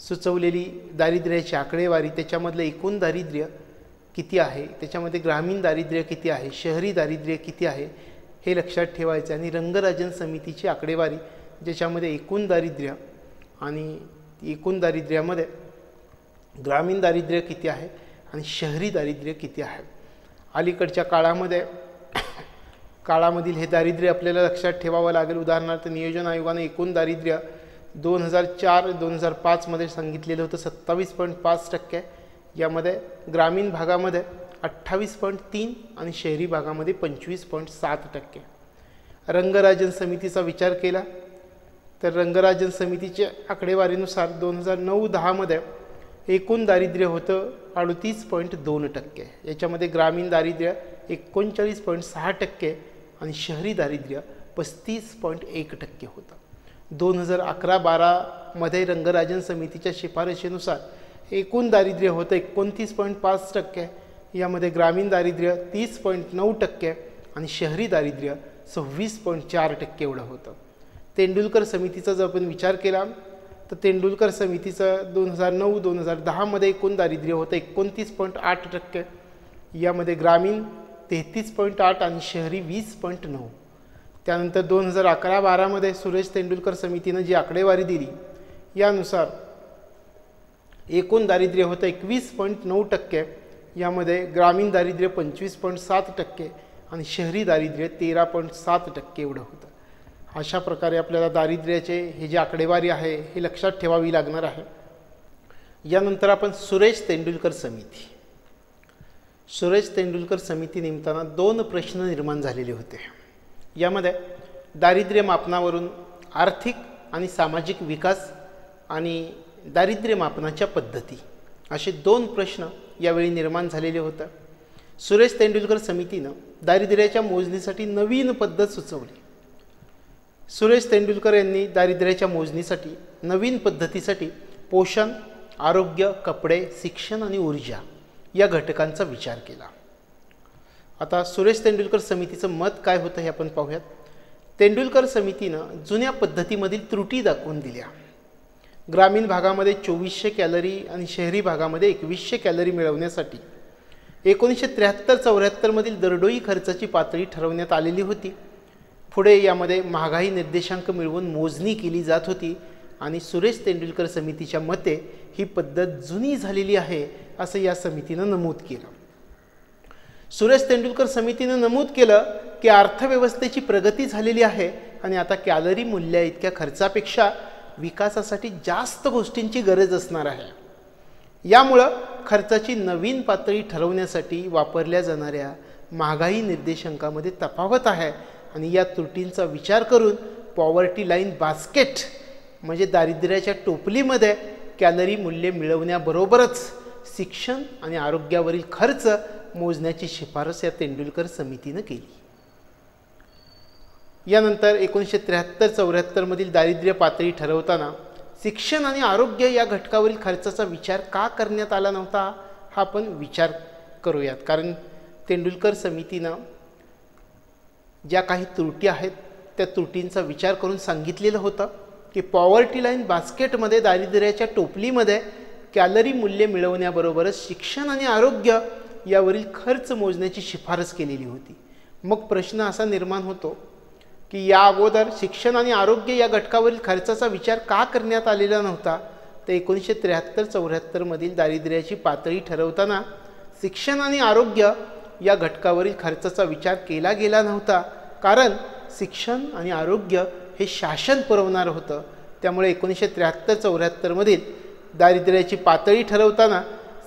सुचवलेली दारिद्र्याची आकडेवारी, त्याच्यामधलं एकूण दारिद्र्य किती आहे, त्याच्यामध्ये ग्रामीण दारिद्र्य किती आहे, शहरी दारिद्र्य किती आहे हे लक्षात ठेवायचं. आणि रंगराजन समितीची आकडेवारी ज्याच्यामध्ये एकूण दारिद्र्य आणि एकूण दारिद्र्यामध्ये ग्रामीण दारिद्र्य किती आहे आणि शहरी दारिद्र्य किती आहे. अलीकडच्या काळामधील हे दारिद्र्य आपल्याला लक्षात ठेवावं लागेल. उदाहरणार्थ नियोजन आयोगाने एकूण दारिद्र्य 2004-2005 मध्ये सांगितलेलं होतं 27.5%. यामध्ये ग्रामीण भागामध्ये 28.3 आणि शहरी भागामध्ये 25.7%. रंगराजन समितीचा विचार केला तर रंगराजन समितीच्या आकडेवारीनुसार 2009-10 मध्ये एकूण दारिद्र्य होतं 38.2%. याच्यामध्ये ग्रामीण दारिद्र्य 39.6% आणि शहरी दारिद्र्य 35.1% होतं. 2011-12 रंगराजन समितीच्या शिफारशीनुसार एकूण दारिद्र्य होतं 29.5%, यामध्ये ग्रामीण दारिद्र्य 30.9% आणि शहरी दारिद्र्य 26.4% एवढं होतं. तेंडुलकर समितीचा जर आपण विचार केला तर तेंडुलकर समितीचं 2009-2010 एकूण दारिद्र्य होतं 29.8%, यामध्ये ग्रामीण 33.8 आणि शहरी 20.9. त्यानंतर 2011-12 सुरेश तेंडुलकर समितीनं जी आकडेवारी दिली यानुसार एकूण दारिद्र्य होतं 21.9%, यामध्ये ग्रामीण दारिद्र्य 25.7% आणि शहरी दारिद्र्य 13.7% एवढं होतं. अशा प्रकारे आपल्याला दारिद्र्याचे हे जे आकडेवारी आहे हे लक्षात ठेवावी लागणार आहे. यानंतर आपण सुरेश तेंडुलकर समिती. सुरेश तेंडुलकर समिती नेमताना 2 प्रश्न निर्माण झालेले होते. यामध्ये दारिद्र्य मापनावरून आर्थिक आणि सामाजिक विकास आणि दारिद्र्य मापनाच्या पद्धती असे 2 प्रश्न यावेळी निर्माण झालेले होते. सुरेश तेंडुलकर समितीनं दारिद्र्याच्या मोजणीसाठी नवीन पद्धत सुचवली. सुरेश तेंडुलकर यांनी दारिद्र्याच्या मोजणीसाठी नवीन पद्धतीसाठी पोषण, आरोग्य, कपडे, शिक्षण आणि ऊर्जा या घटकांचा विचार केला. आता सुरेश तेंडुलकर समितीचं मत काय होतं हे आपण पाहूयात. तेंडुलकर समितीनं जुन्या पद्धतीमधील त्रुटी दाखवून दिल्या. ग्रामीण भागामध्ये 2400 कॅलरी आणि शहरी भागामध्ये 2100 कॅलरी मिळवण्यासाठी 1973-74 दरडोई खर्चाची पातळी ठरवण्यात आलेली होती. पुढे यामध्ये महागाई निर्देशांक मिळवून मोजणी केली जात होती आणि सुरेश तेंडुलकर समितीच्या मते ही पद्धत जुनी झालेली आहे असं या समितीनं नमूद केलं. सुरेश तेंडुलकर समितीनं नमूद केलं की अर्थव्यवस्थेची प्रगती झालेली आहे आणि आता कॅलरी मूल्या इतक्या खर्चापेक्षा विकासासाठी जास्त गोष्टींची गरज असणार आहे. यामुळं खर्चाची नवीन पातळी ठरवण्यासाठी वापरल्या जाणाऱ्या महागाई निर्देशांकामध्ये तफावत आहे आणि या त्रुटींचा विचार करून पॉवर्टी लाईन बास्केट म्हणजे दारिद्र्याच्या टोपलीमध्ये कॅलरी मूल्य मिळवण्याबरोबरच शिक्षण आणि आरोग्यावरील खर्च मोजण्याची शिफारस या तेंडुलकर समितीनं केली. यानंतर 1973-74 दारिद्र्य पातळी ठरवताना शिक्षण आणि आरोग्य या घटकावरील खर्चाचा विचार का करण्यात आला नव्हता हा आपण विचार करूयात. कारण तेंडुलकर समितीनं ज्या काही त्रुटी आहेत त्या त्रुटींचा विचार करून सांगितलेलं होतं की पॉवर्टी लाईन बास्केटमध्ये दारिद्र्याच्या टोपलीमध्ये कॅलरी मूल्य मिळवण्याबरोबरच शिक्षण आणि आरोग्य यावरील खर्च मोजण्याची शिफारस केलेली होती. मग प्रश्न असा निर्माण होतो की या अगोदर शिक्षण आणि आरोग्य या घटकावरील खर्चाचा विचार का करण्यात आलेला नव्हता. तर 1973-74 दारिद्र्याची पातळी ठरवताना शिक्षण आणि आरोग्य या घटकावरील खर्चाचा विचार केला गेला नव्हता, कारण शिक्षण आणि आरोग्य हे शासन पुरवणार होतं. त्यामुळे 1973-74 दारिद्र्याची पातळी ठरवताना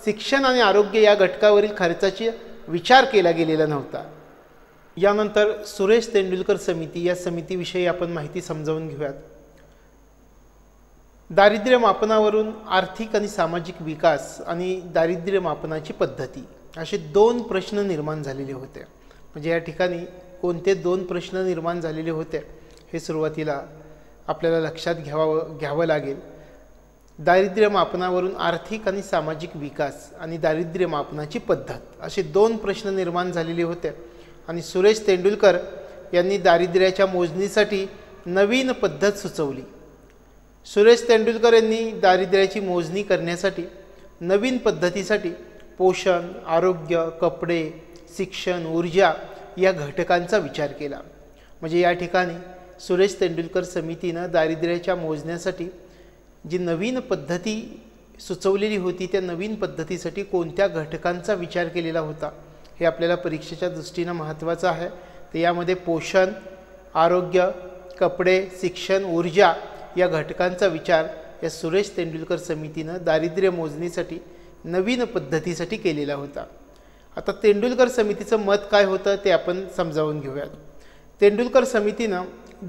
शिक्षण आणि आरोग्य या घटकावरील खर्चाचा विचार केला गेलेला नव्हता. यानंतर सुरेश तेंडुलकर समिती या समितीविषयी आपण माहिती समजावून घेऊयात. दारिद्र्य मापनावरून आर्थिक आणि सामाजिक विकास आणि दारिद्र्य मापनाची पद्धती असे 2 प्रश्न निर्माण झालेले होते. म्हणजे या ठिकाणी कोणते 2 प्रश्न निर्माण झालेले होते हे सुरुवातीला आपल्याला लक्षात घ्यावं लागेल. दारिद्र्य मापनावरून आर्थिक आणि सामाजिक विकास आणि दारिद्र्य मापनाची पद्धत असे 2 प्रश्न निर्माण झालेले होते आणि सुरेश तेंडुलकर यांनी दारिद्र्याच्या मोजणीसाठी नवीन पद्धत सुचवली. सुरेश तेंडुलकर यांनी दारिद्र्याची मोजणी करण्यासाठी नवीन पद्धतीसाठी पोषण, आरोग्य, कपडे, शिक्षण, ऊर्जा या घटकांचा विचार केला. म्हणजे या ठिकाणी सुरेश तेंडुलकर समितीनं दारिद्र्याच्या मोजण्यासाठी जी नवीन पद्धती सुचवलेली होती त्या नवीन पद्धतीसाठी कोणत्या घटकांचा विचार केलेला होता हे आपल्याला परीक्षेच्या दृष्टीनं महत्त्वाचं आहे. तर यामध्ये पोषण, आरोग्य, कपडे, शिक्षण, ऊर्जा या घटकांचा विचार या सुरेश तेंडुलकर समितीनं दारिद्र्य मोजणीसाठी नवीन पद्धतीसाठी केलेला होता. आता तेंडुलकर समितीचं मत काय होतं ते आपण समजावून घेऊयात. तेंडुलकर समितीनं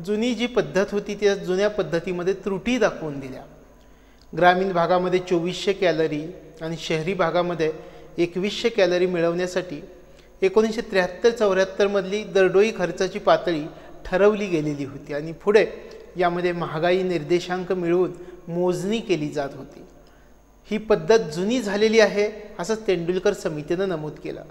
जुनी जी पद्धत होती त्या जुन्या पद्धतीमध्ये त्रुटी दाखवून दिल्या. ग्रामीण भागामध्ये 2400 कॅलरी आणि शहरी भागामध्ये 2100 कॅलरी मिळवण्यासाठी 1973-74 दरडोई खर्चाची पातळी ठरवली गेलेली होती आणि पुढे यामध्ये महागाई निर्देशांक मिळवून मोजणी केली जात होती. ही पद्धत जुनी झालेली आहे असं तेंडुलकर समितीनं नमूद केलं.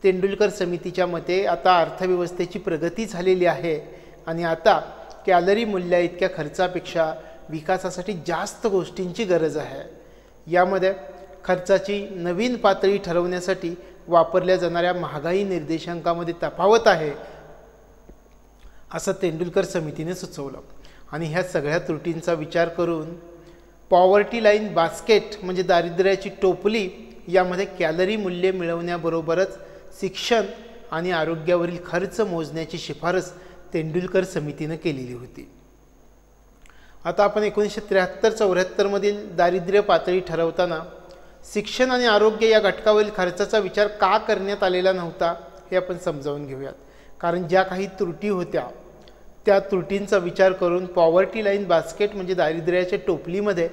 तेंडुलकर समितीच्या मते आता अर्थव्यवस्थेची प्रगती झालेली आहे आणि आता कॅलरी मूल्या इतक्या खर्चापेक्षा विकासासाठी जास्त गोष्टींची गरज आहे. यामध्ये खर्चाची नवीन पातळी ठरवण्यासाठी वापरल्या जाणाऱ्या महागाई निर्देशांकामध्ये तफावत आहे असं तेंडुलकर समितीने सुचवलं. आणि ह्या सगळ्या त्रुटींचा विचार करून पॉवर्टी लाईन बास्केट म्हणजे दारिद्र्याची टोपली यामध्ये कॅलरी मूल्य मिळवण्याबरोबरच शिक्षण आणि आरोग्यावरील खर्च मोजण्याची शिफारस तेंडुलकर समितीने केलेली होती. आता आपण 1973-74 मधील दारिद्र्य पातळी ठरवताना शिक्षण आणि आरोग्य या घटकावरील खर्चाचा विचार का करण्यात आलेला नव्हता हे आपण समजावून घेऊयात. कारण ज्या काही त्रुटी होत्या त्या त्रुटींचा विचार करून पॉवर्टी लाईन बास्केट म्हणजे दारिद्र्याच्या टोपलीमध्ये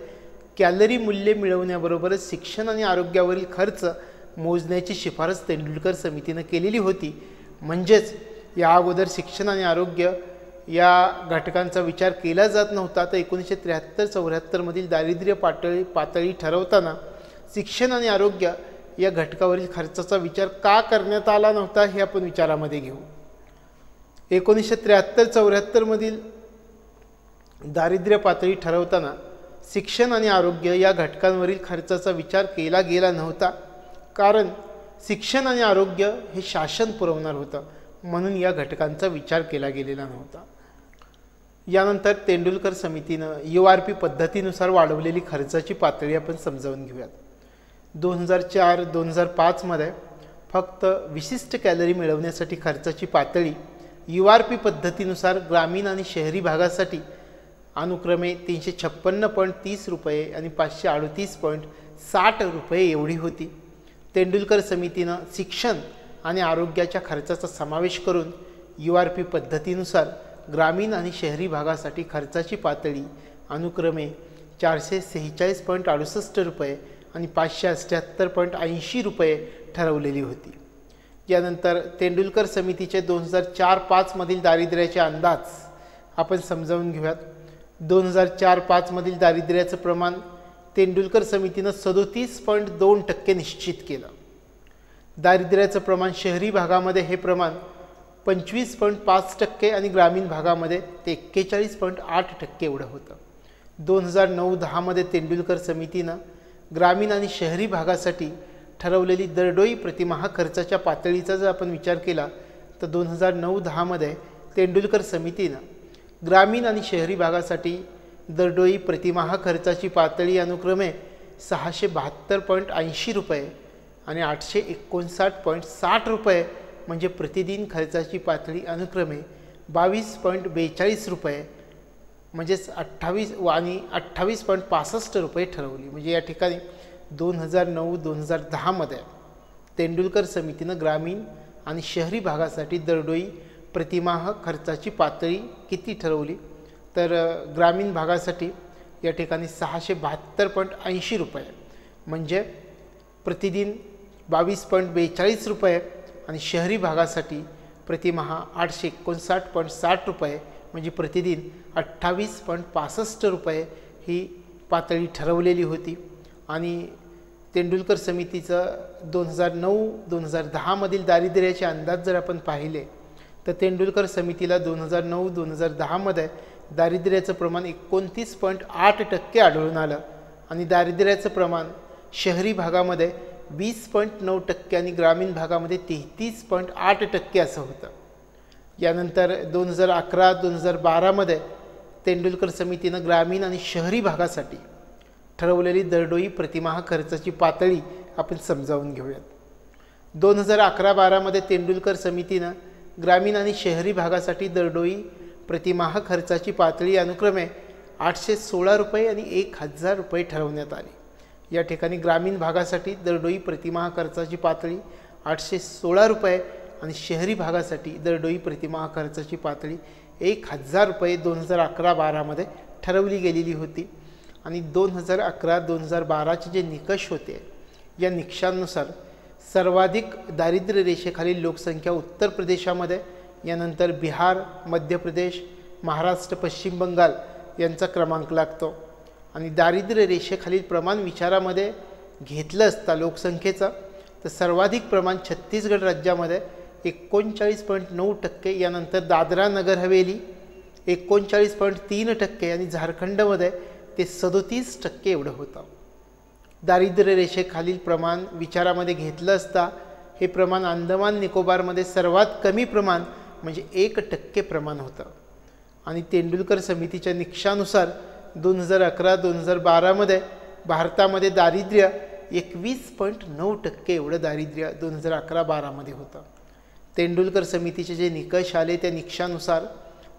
कॅलरी मूल्य मिळवण्याबरोबरच शिक्षण आणि आरोग्यावरील खर्च मोजण्याची शिफारस तेंडुलकर समितीने केलेली होती. म्हणजेच या अगोदर शिक्षण आणि आरोग्य या घटकांचा विचार केला जात नव्हता. तर 1973-74 मधील दारिद्र्य पातळी ठरवताना शिक्षण आणि आरोग्य या घटकावरील खर्चाचा विचार का करण्यात आला नव्हता हे आपण विचारामध्ये घेऊ. 1973-74 मधील दारिद्र्य पातळी ठरवताना शिक्षण आणि आरोग्य या घटकांवरील खर्चाचा विचार केला गेला नव्हता. कारण शिक्षण आणि आरोग्य हे शासन पुरवणार होतं, म्हणून या घटकांचा विचार केला गेलेला नव्हता. यानंतर तेंडुलकर समितीनं URP पद्धतीनुसार वाढवलेली खर्चाची पातळी आपण समजावून घेऊयात. 2004-2005 मध्ये फक्त विशिष्ट कॅलरी मिळवण्यासाठी खर्चाची पातळी URP पद्धतीनुसार ग्रामीण आणि शहरी भागासाठी अनुक्रमे 356.30 रुपये आणि 538.60 रुपये एवढी होती. तेंडुलकर समितीनं शिक्षण आणि आरोग्याच्या खर्चाचा समावेश करून URP पद्धतीनुसार ग्रामीण आणि शहरी भागासाठी खर्चाची पातळी अनुक्रमे 446.68 रुपये आणि 578.80 रुपये ठरवलेली होती. यानंतर तेंडुलकर समितीचे 2004-05 मधील दारिद्र्याचे अंदाज आपण समजावून घेऊयात. 2004-05 मधील दारिद्र्याचं प्रमाण तेंडुलकर समितीनं 37.2% निश्चित केलं. दारिद्र्याचं प्रमाण शहरी भागामध्ये हे प्रमाण 25.5% आणि ग्रामीण भागामध्ये ते 41.8% एवढं होतं. 2009-10 मध्ये तेंडुलकर समितीनं ग्रामीण आणि शहरी भागासाठी ठरवलेली दरडोई प्रतिमाह खर्चाच्या पातळीचा जर आपण विचार केला तर 2009-10 मध्ये तेंडुलकर समितीनं ग्रामीण आणि शहरी भागासाठी दरडोई प्रतिमाह खर्चाची पातळी अनुक्रमे 672.80 रुपये आणि 859.60 रुपये म्हणजे प्रतिदिन खर्चाची पातळी अनुक्रमे 22.42 रुपये म्हणजेच 28 आणि 28.65 रुपये ठरवली. म्हणजे या ठिकाणी 2009-2010 मध्ये तेंडुलकर समितीनं ग्रामीण आणि शहरी भागासाठी दरडोई प्रतिमाह खर्चाची पातळी किती ठरवली तर ग्रामीण भागासाठी या ठिकाणी 672.80 रुपये म्हणजे प्रतिदिन 22.42 रुपये आणि शहरी भागासाठी प्रतिमाह 859.60 रुपये म्हणजे प्रतिदिन 28.65 रुपये ही पातळी ठरवलेली होती. आणि तेंडुलकर समितीचं 2009-2010 मधील दारिद्र्याचे अंदाज जर आपण पाहिले तर तेंडुलकर समितीला 2009-2010 मध्ये दारिद्र्याचं प्रमाण 29.8% आढळून आलं आणि दारिद्र्याचं प्रमाण शहरी भागामध्ये 20.9% आणि ग्रामीण भागामध्ये 33.8% असं होतं. यानंतर 2011-2012 मध्ये तेंडुलकर समितीनं ग्रामीण आणि शहरी भागासाठी ठरवलेली दरडोई प्रतिमाह खर्चाची पातळी आपण समजावून घेऊयात. 2011-12 मध्ये तेंडुलकर समितीनं ग्रामीण आणि शहरी भागासाठी दरडोई प्रतिमाह खर्चाची पातळी अनुक्रमे 816 रुपये आणि 1000 रुपये ठरवण्यात आली. या ठिकाणी ग्रामीण भागासाठी दरडोई प्रतिमाह खर्चाची पातळी 816 रुपये आणि शहरी भागासाठी दरडोई प्रतिमाह खर्चाची पातळी 1000 रुपये 2011-12 मध्ये ठरवली गेलेली होती. आणि 2011-2012चे जे निकष होते या निकषांनुसार सर्वाधिक दारिद्र्य रेषेखालील लोकसंख्या उत्तर प्रदेशामध्ये, यानंतर बिहार, मध्य प्रदेश, महाराष्ट्र, पश्चिम बंगाल यांचा क्रमांक लागतो. आणि दारिद्र्य रेषेखालील प्रमाण विचारामध्ये घेतलं असता लोकसंख्येचं तर सर्वाधिक प्रमाण छत्तीसगड राज्यामध्ये 39.9%, यानंतर दादरा नगर हवेली 39.3% आणि झारखंडमध्ये ते 37% एवढं होतं. दारिद्र्य रेषेखालील प्रमाण विचारामध्ये घेतलं असता हे प्रमाण अंदमान निकोबारमध्ये सर्वात कमी प्रमाण म्हणजे 1% प्रमाण होतं. आणि तेंडुलकर समितीच्या निकषानुसार 2011-2012 मध्ये भारतामध्ये दारिद्र्य 21.9% एवढं दारिद्र्य 2011-12 मध्ये होतं. तेंडुलकर समितीचे जे निकष आले त्या निकषानुसार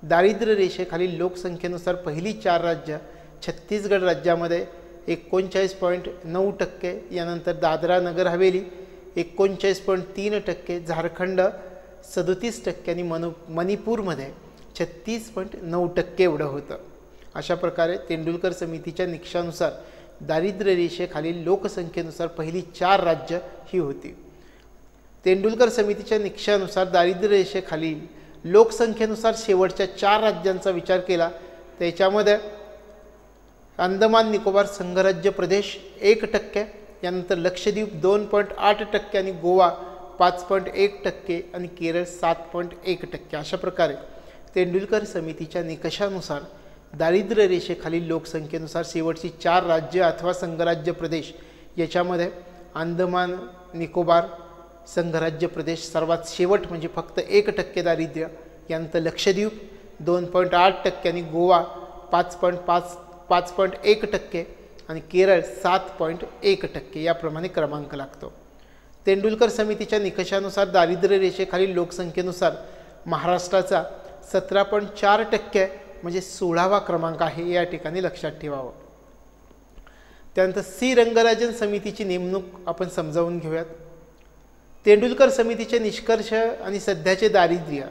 दारिद्र्य रेषेखालील लोकसंख्येनुसार पहिली 4 राज्य छत्तीसगड राज्यामध्ये 39.9%, यानंतर दादरा नगर हवेली 39.3%, झारखंड 37% आणि मणिपूरमध्ये 36.9% एवढं होतं. अशा प्रकारे तेंडुलकर समितीच्या निकषानुसार दारिद्र्य रेषेखालील लोकसंख्येनुसार पहिली 4 राज्य ही होती. तेंडुलकर समितीच्या निकषानुसार दारिद्र्य रेषेखालील लोकसंख्येनुसार शेवटच्या 4 राज्यांचा विचार केला त्याच्यामध्ये अंदमान निकोबार संघराज्य प्रदेश 1%, यानंतर लक्षद्वीप 2.8% आणि गोवा 5.1% आणि केरळ 7.1%. अशा प्रकारे तेंडुलकर समितीच्या निकषानुसार दारिद्र्य रेषेखालील लोकसंख्येनुसार शेवटची 4 राज्य अथवा संघराज्य प्रदेश याच्यामध्ये अंदमान निकोबार संघराज्य प्रदेश सर्वात शेवट म्हणजे फक्त 1% दारिद्र्य, यानंतर लक्षद्वीप 2.8% आणि गोवा 5.1% आणि केरळ 7.1% याप्रमाणे क्रमांक लागतो. तेंडुलकर समितीच्या निकषानुसार दारिद्र्य रेषेखालील लोकसंख्येनुसार महाराष्ट्राचा 17.4% म्हणजे 16वा क्रमांक आहे, या ठिकाणी लक्षात ठेवावं. त्यानंतर सी रंगराजन समितीची नेमणूक आपण समजावून घेऊयात. तेंडुलकर समितीचे निष्कर्ष आणि सध्याचे दारिद्र्य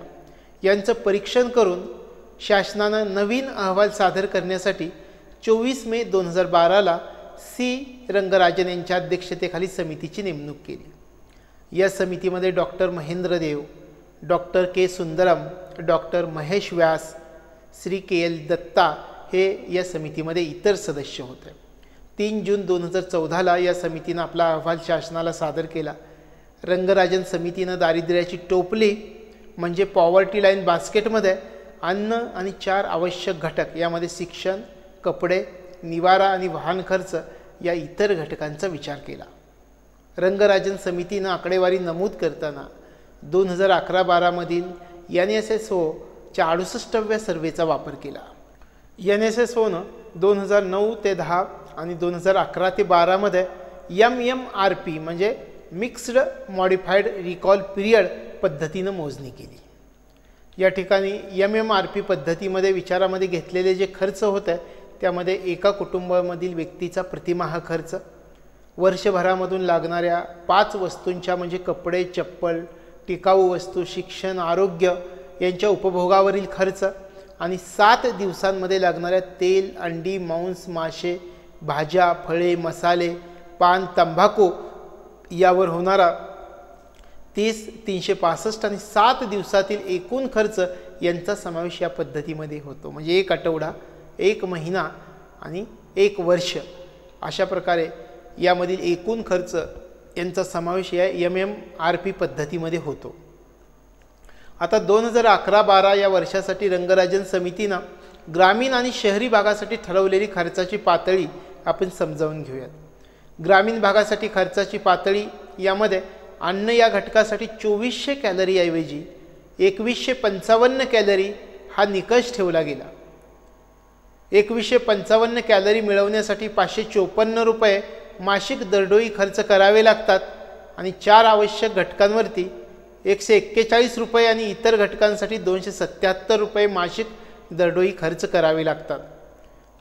यांचं परीक्षण करून शासनानं नवीन अहवाल सादर करण्यासाठी 24 मे 2012ला सी रंगराजन यांच्या अध्यक्षतेखाली समितीची नेमणूक केली. या समितीमध्ये डॉक्टर महेंद्र देव, डॉक्टर के सुंदरम, डॉक्टर महेश व्यास, श्री KL दत्ता हे या समितीमध्ये इतर सदस्य होते. 3 जून 2014ला या समितीनं आपला अहवाल शासनाला सादर केला. रंगराजन समितीनं दारिद्र्याची टोपली म्हणजे पॉवर्टी लाईन बास्केटमध्ये अन्न आणि 4 आवश्यक घटक यामध्ये शिक्षण, कपडे, निवारा आणि वाहन खर्च या इतर घटकांचा विचार केला. रंगराजन समितीनं आकडेवारी नमूद करताना 2011-12 मधील NSSO च्या 68व्या सर्वेचा वापर केला. NSSOनं 2009 ते 10 आणि 2011 ते 12 मध्ये MMRP म्हणजे मिक्स्ड मॉडिफाईड रिकॉल पिरियड पद्धतीनं मोजणी केली. या ठिकाणी MMRP पद्धतीमध्ये विचारामध्ये घेतलेले जे खर्च होते त्यामध्ये एका कुटुंबामधील व्यक्तीचा प्रतिमाह खर्च, वर्षभरामधून लागणाऱ्या 5 वस्तूंच्या म्हणजे कपडे, चप्पल, टिकाऊ वस्तू, शिक्षण, आरोग्य यांच्या उपभोगावरील खर्च आणि 7 दिवसांमध्ये लागणाऱ्या तेल, अंडी, मांस, मासे, भाज्या, फळे, मसाले, पान, तंबाखू यावर होणारा 30, 365 आणि 7 दिवसातील एकूण खर्च यांचा समावेश या पद्धतीमध्ये होतो. म्हणजे 1 आठवडा, 1 महिना आणि 1 वर्ष अशा प्रकारे यामधील एकूण खर्च यांचा समावेश या MMRP पद्धतीमध्ये होतो. आता 2011-12 या वर्षासाठी रंगराजन समितीनं ग्रामीण आणि शहरी भागासाठी ठरवलेली खर्चाची पातळी आपण समजावून घेऊयात. ग्रामीण भागासाठी खर्चाची पातळी यामध्ये अन्न या घटकासाठी 2400 कॅलरी ऐवजी 2155 कॅलरी हा निकष ठेवला गेला. 2155 कॅलरी मिळवण्यासाठी 554 रुपये मासिक दरडोई खर्च करावे लागतात आणि 4 आवश्यक घटकांवरती 141 रुपये आणि इतर घटकांसाठी 277 रुपये मासिक दरडोई खर्च करावे लागतात.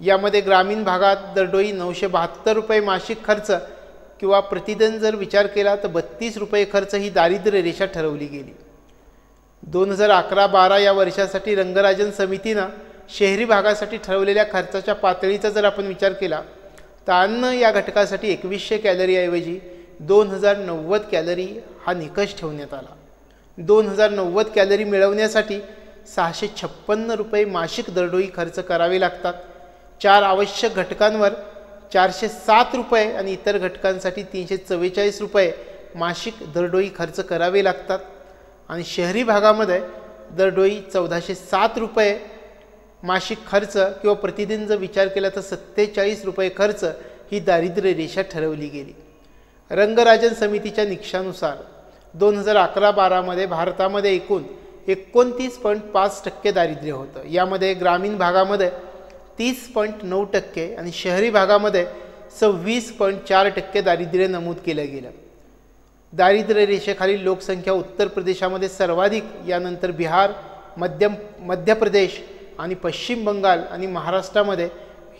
यामध्ये ग्रामीण भागात दरडोई 972 रुपये मासिक खर्च किंवा प्रतिदिन जर विचार केला तर 32 रुपये खर्च ही दारिद्र्य रेषा ठरवली गेली. 2011-12 या वर्षासाठी रंगराजन समितीनं शहरी भागासाठी ठरवलेल्या खर्चाच्या पातळीचा जर आपण विचार केला तर अन्न या घटकासाठी 2100 कॅलरी ऐवजी 2090 कॅलरी हा निकष ठेवण्यात आला. 2090 कॅलरी मिळवण्यासाठी 656 रुपये मासिक दरडोई खर्च करावे लागतात. 4 आवश्यक घटकांवर 407 रुपये आणि इतर घटकांसाठी 344 रुपये मासिक दरडोई खर्च करावे लागतात. आणि शहरी भागामध्ये दरडोई 1407 रुपये मासिक खर्च किंवा प्रतिदिन जर विचार केला तर 47 रुपये खर्च ही दारिद्र्य रेषा ठरवली गेली. रंगराजन समितीच्या निकषानुसार 2011-12 मध्ये भारतामध्ये एकूण 29.5% दारिद्र्य होतं. यामध्ये ग्रामीण भागामध्ये 30.9% आणि शहरी भागामध्ये 26.4% दारिद्र्य नमूद केलं गेलं. दारिद्र्य रेषेखालील लोकसंख्या उत्तर प्रदेशामध्ये सर्वाधिक, यानंतर बिहार, मध्य प्रदेश आणि पश्चिम बंगाल आणि महाराष्ट्रामध्ये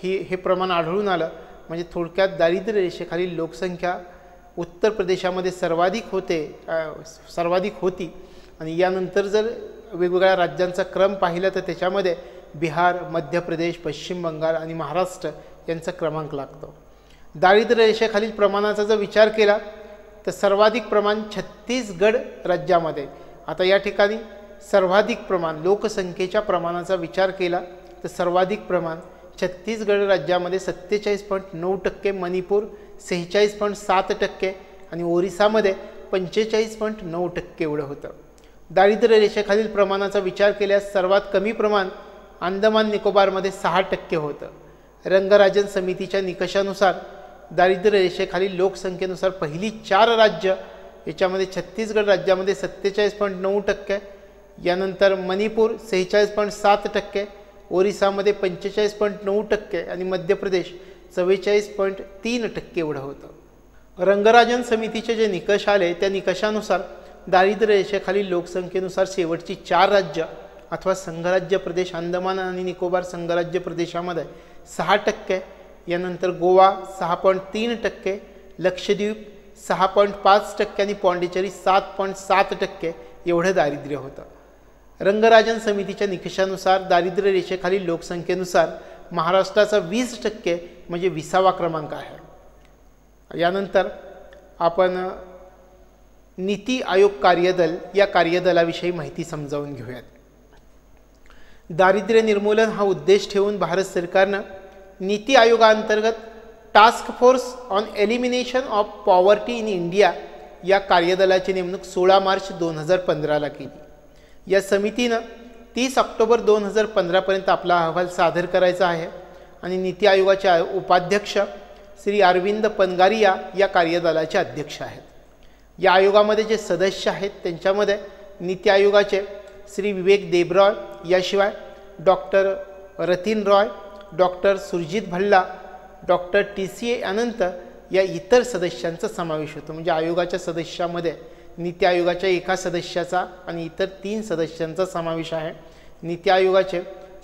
हे प्रमाण आढळून आलं. म्हणजे थोडक्यात दारिद्र्य रेषेखालील लोकसंख्या उत्तर प्रदेशामध्ये सर्वाधिक होती आणि यानंतर जर वेगवेगळ्या राज्यांचा क्रम पाहिला तर त्याच्यामध्ये बिहार, मध्य प्रदेश, पश्चिम बंगाल आणि महाराष्ट्र यांचा क्रमांक लागतो. दारिद्र्य रेषेखालील प्रमाणाचा जर विचार केला तर सर्वाधिक प्रमाण छत्तीसगड राज्यामध्ये. आता या ठिकाणी सर्वाधिक प्रमाण लोकसंख्येच्या प्रमाणाचा विचार केला तर सर्वाधिक प्रमाण छत्तीसगड राज्यामध्ये 47.9%, मणिपूर 46.7% आणि ओरिसामध्ये 45.9% एवढं होतं. दारिद्र्य रेषेखालील प्रमाणाचा विचार केल्यास सर्वात कमी प्रमाण अंदमान निकोबारमध्ये 6% होतं. रंगराजन समितीच्या निकषानुसार दारिद्र्य रेषेखालील लोकसंख्येनुसार पहिली 4 राज्य याच्यामध्ये छत्तीसगड राज्यामध्ये 47.9%, यानंतर मणिपूर 46.7%, ओरिसामध्ये 45.9% आणि मध्य प्रदेश 44.3% एवढं होतं. रंगराजन समितीचे जे निकष आले त्या निकषानुसार दारिद्र्य रेषेखालील लोकसंख्येनुसार शेवटची 4 राज्य अथवा संघराज्य प्रदेश अंदमान आणि निकोबार संघराज्य प्रदेशामध्ये 6%, यानंतर गोवा 6.3%, लक्षद्वीप 6.5% आणि पॉंडिचेरी 7.7% एवढं दारिद्र्य होतं. रंगराजन समितीच्या निकषानुसार दारिद्र्य रेषेखालील लोकसंख्येनुसार महाराष्ट्राचा 20% म्हणजे 20वा क्रमांक आहे. यानंतर आपण नीती आयोग कार्यदल या कार्यदलाविषयी माहिती समजावून घेऊयात. दारिद्र्य निर्मूलन हा उद्देश ठेवून भारत सरकारनं नीती आयोगाअंतर्गत task force on elimination of poverty in India या कार्यदलाची नेमणूक 16 मार्च 2015ला केली. या समितीनं 30 ऑक्टोबर 2015पर्यंत आपला अहवाल सादर करायचा आहे आणि नीती आयोगाचे उपाध्यक्ष श्री अरविंद पनगारिया या कार्यदलाचे अध्यक्ष आहेत. या आयोगामध्ये जे सदस्य आहेत त्यांच्यामध्ये नीती आयोगाचे श्री विवेक देबरॉय, याशिवाय doctor Ratin Roy, doctor Surjit Bhalla, doctor TCA Anant या इतर सदस्यांचा समावेश होतो. म्हणजे आयोगाच्या सदस्यामध्ये नीती आयोगाच्या एका सदस्याचा आणि इतर 3 सदस्यांचा समावेश आहे. नीती आयोगाचे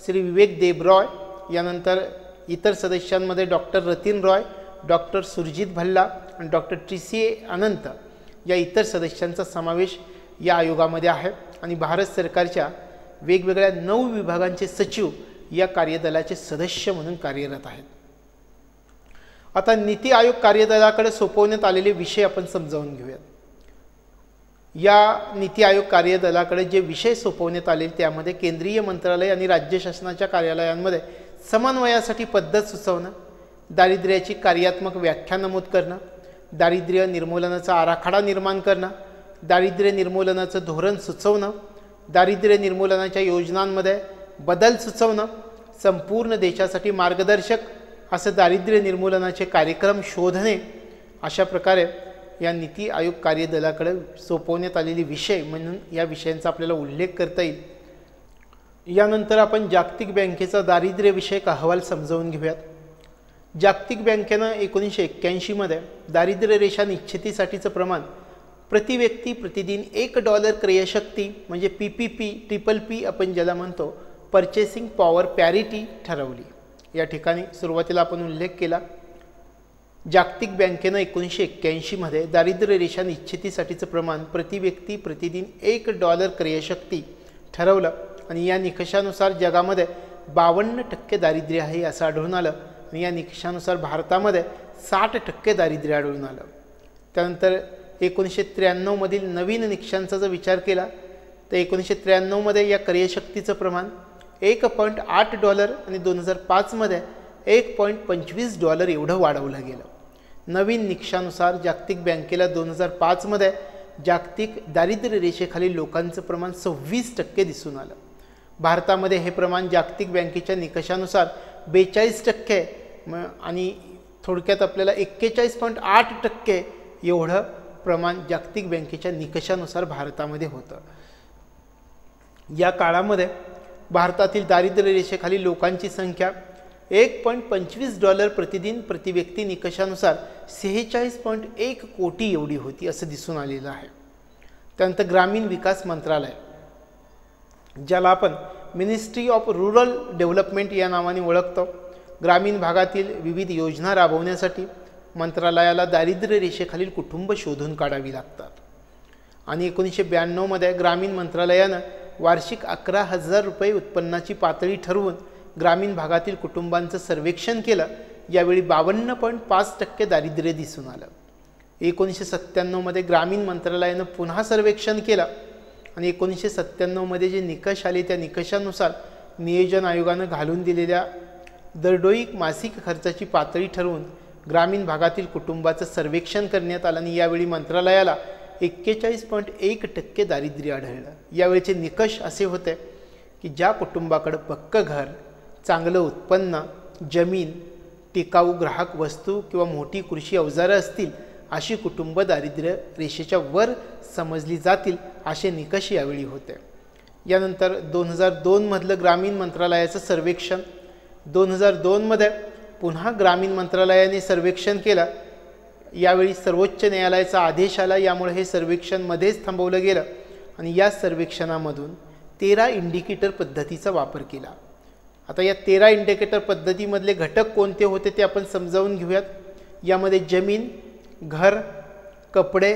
श्री विवेक देबरॉय, यानंतर इतर सदस्यांमध्ये डॉक्टर रतीन रॉय, डॉक्टर सुरजित भल्ला आणि डॉक्टर TCA अनंत या इतर सदस्यांचा समावेश या आयोगामध्ये आहे. आणि भारत सरकारच्या वेगवेगळ्या 9 विभागांचे सचिव या कार्यदलाचे सदस्य म्हणून कार्यरत आहेत. आता नीती आयोग कार्यदलाकडे सोपवण्यात आलेले विषय आपण समजावून घेऊयात. या नीती आयोग कार्यदलाकडे जे विषय सोपवण्यात आले त्यामध्ये केंद्रीय मंत्रालय आणि राज्य शासनाच्या कार्यालयांमध्ये समन्वयासाठी पद्धत सुचवणं, दारिद्र्याची कार्यात्मक व्याख्या नमूद करणं, दारिद्र्य निर्मूलनाचा आराखडा निर्माण करणं, दारिद्र्य निर्मूलनाचं धोरण सुचवणं, दारिद्र्य निर्मूलनाच्या योजनांमध्ये बदल सुचवणं, संपूर्ण देशासाठी मार्गदर्शक असं दारिद्र्य निर्मूलनाचे कार्यक्रम शोधणे, अशा प्रकारे या नीती आयोग कार्यदलाकडे सोपवण्यात आलेले विषय म्हणून या विषयांचा आपल्याला उल्लेख करता येईल. यानंतर आपण जागतिक बँकेचा दारिद्र्यविषयक अहवाल समजावून घेऊयात. जागतिक बँकेनं 1981 मध्ये दारिद्र्य रेषा निश्चितीसाठीचं प्रमाण प्रति व्यक्ती प्रतिदिन $1 क्रयशक्ती म्हणजे PPP आपण ज्याला म्हणतो पर्चेसिंग पॉवर पॅरिटी ठरवली. या ठिकाणी सुरुवातीला आपण उल्लेख केला जागतिक बँकेनं 1981 मध्ये दारिद्र्य रेषा निश्चितीसाठीचं प्रमाण प्रति व्यक्ती प्रतिदिन $1 क्रयशक्ती ठरवलं आणि या निकषानुसार जगामध्ये 52% दारिद्र्य आहे असं आढळून आलं आणि या निकषानुसार भारतामध्ये 60% दारिद्र्य आढळून आलं. त्यानंतर 1993 मधील नवीन निकषांचा जर विचार केला तर 1993मध्ये या क्रयशक्तीचं प्रमाण $1.8 आणि 2005मध्ये $1.25 एवढं वाढवलं गेलं. नवीन निकषानुसार जागतिक बँकेला 2005मध्ये जागतिक दारिद्र्य रेषेखालील लोकांचं प्रमाण 26% दिसून आलं. भारतामध्ये हे प्रमाण जागतिक बँकेच्या निकषानुसार 42% आणि थोडक्यात आपल्याला 41.8% एवढं प्रमाण जागतिक बँकेच्या निकषानुसार भारतामध्ये होतं. या काळामध्ये भारतातील दारिद्र्य रेषेखालील लोकांची संख्या $1.25 प्रतिदिन प्रतिव्यक्ती निकषानुसार 46.1 कोटी एवढी होती असं दिसून आलेलं आहे. त्यानंतर ग्रामीण विकास मंत्रालय, ज्याला आपण मिनिस्ट्री ऑफ रूरल डेव्हलपमेंट या नावाने ओळखतो, ग्रामीण भागातील विविध योजना राबवण्यासाठी मंत्रालयाला दारिद्र्य रेषेखालील कुटुंब शोधून काढावी लागतात. आणि 1992मध्ये ग्रामीण मंत्रालयानं वार्षिक ₹11,000 उत्पन्नाची पातळी ठरवून ग्रामीण भागातील कुटुंबांचं सर्वेक्षण केलं. यावेळी 52.5% दारिद्र्य दिसून आलं. 1997मध्ये ग्रामीण मंत्रालयानं पुन्हा सर्वेक्षण केलं आणि 1997मध्ये जे निकष आले त्या निकषानुसार नियोजन आयोगानं घालून दिलेल्या दरडोई मासिक खर्चाची पातळी ठरवून ग्रामीण भागातील कुटुंबाचं सर्वेक्षण करण्यात आलं आणि यावेळी मंत्रालयाला 41.1% दारिद्र्य आढळलं. यावेळीचे निकष असे होते की ज्या कुटुंबाकडं पक्कं घर, चांगलं उत्पन्न, जमीन, टिकाऊ ग्राहक वस्तू किंवा मोठी कृषी अवजारं असतील अशी कुटुंब दारिद्र्य रेषेच्या वर समजली जातील असे निकष यावेळी होते. यानंतर 2002मधलं ग्रामीण मंत्रालयाचं सर्वेक्षण, 2002मध्ये पुन्हा ग्रामीण मंत्रालयाने सर्वेक्षण केलं. यावेळी सर्वोच्च न्यायालयाचा आदेश आला, यामुळे हे सर्वेक्षण मध्येच थांबवलं गेलं आणि या सर्वेक्षणामधून 13 इंडिकेटर पद्धतीचा वापर केला. आता या 13 इंडिकेटर पद्धतीमधले घटक कोणते होते ते आपण समजावून घेऊयात. यामध्ये जमीन, घर, कपडे,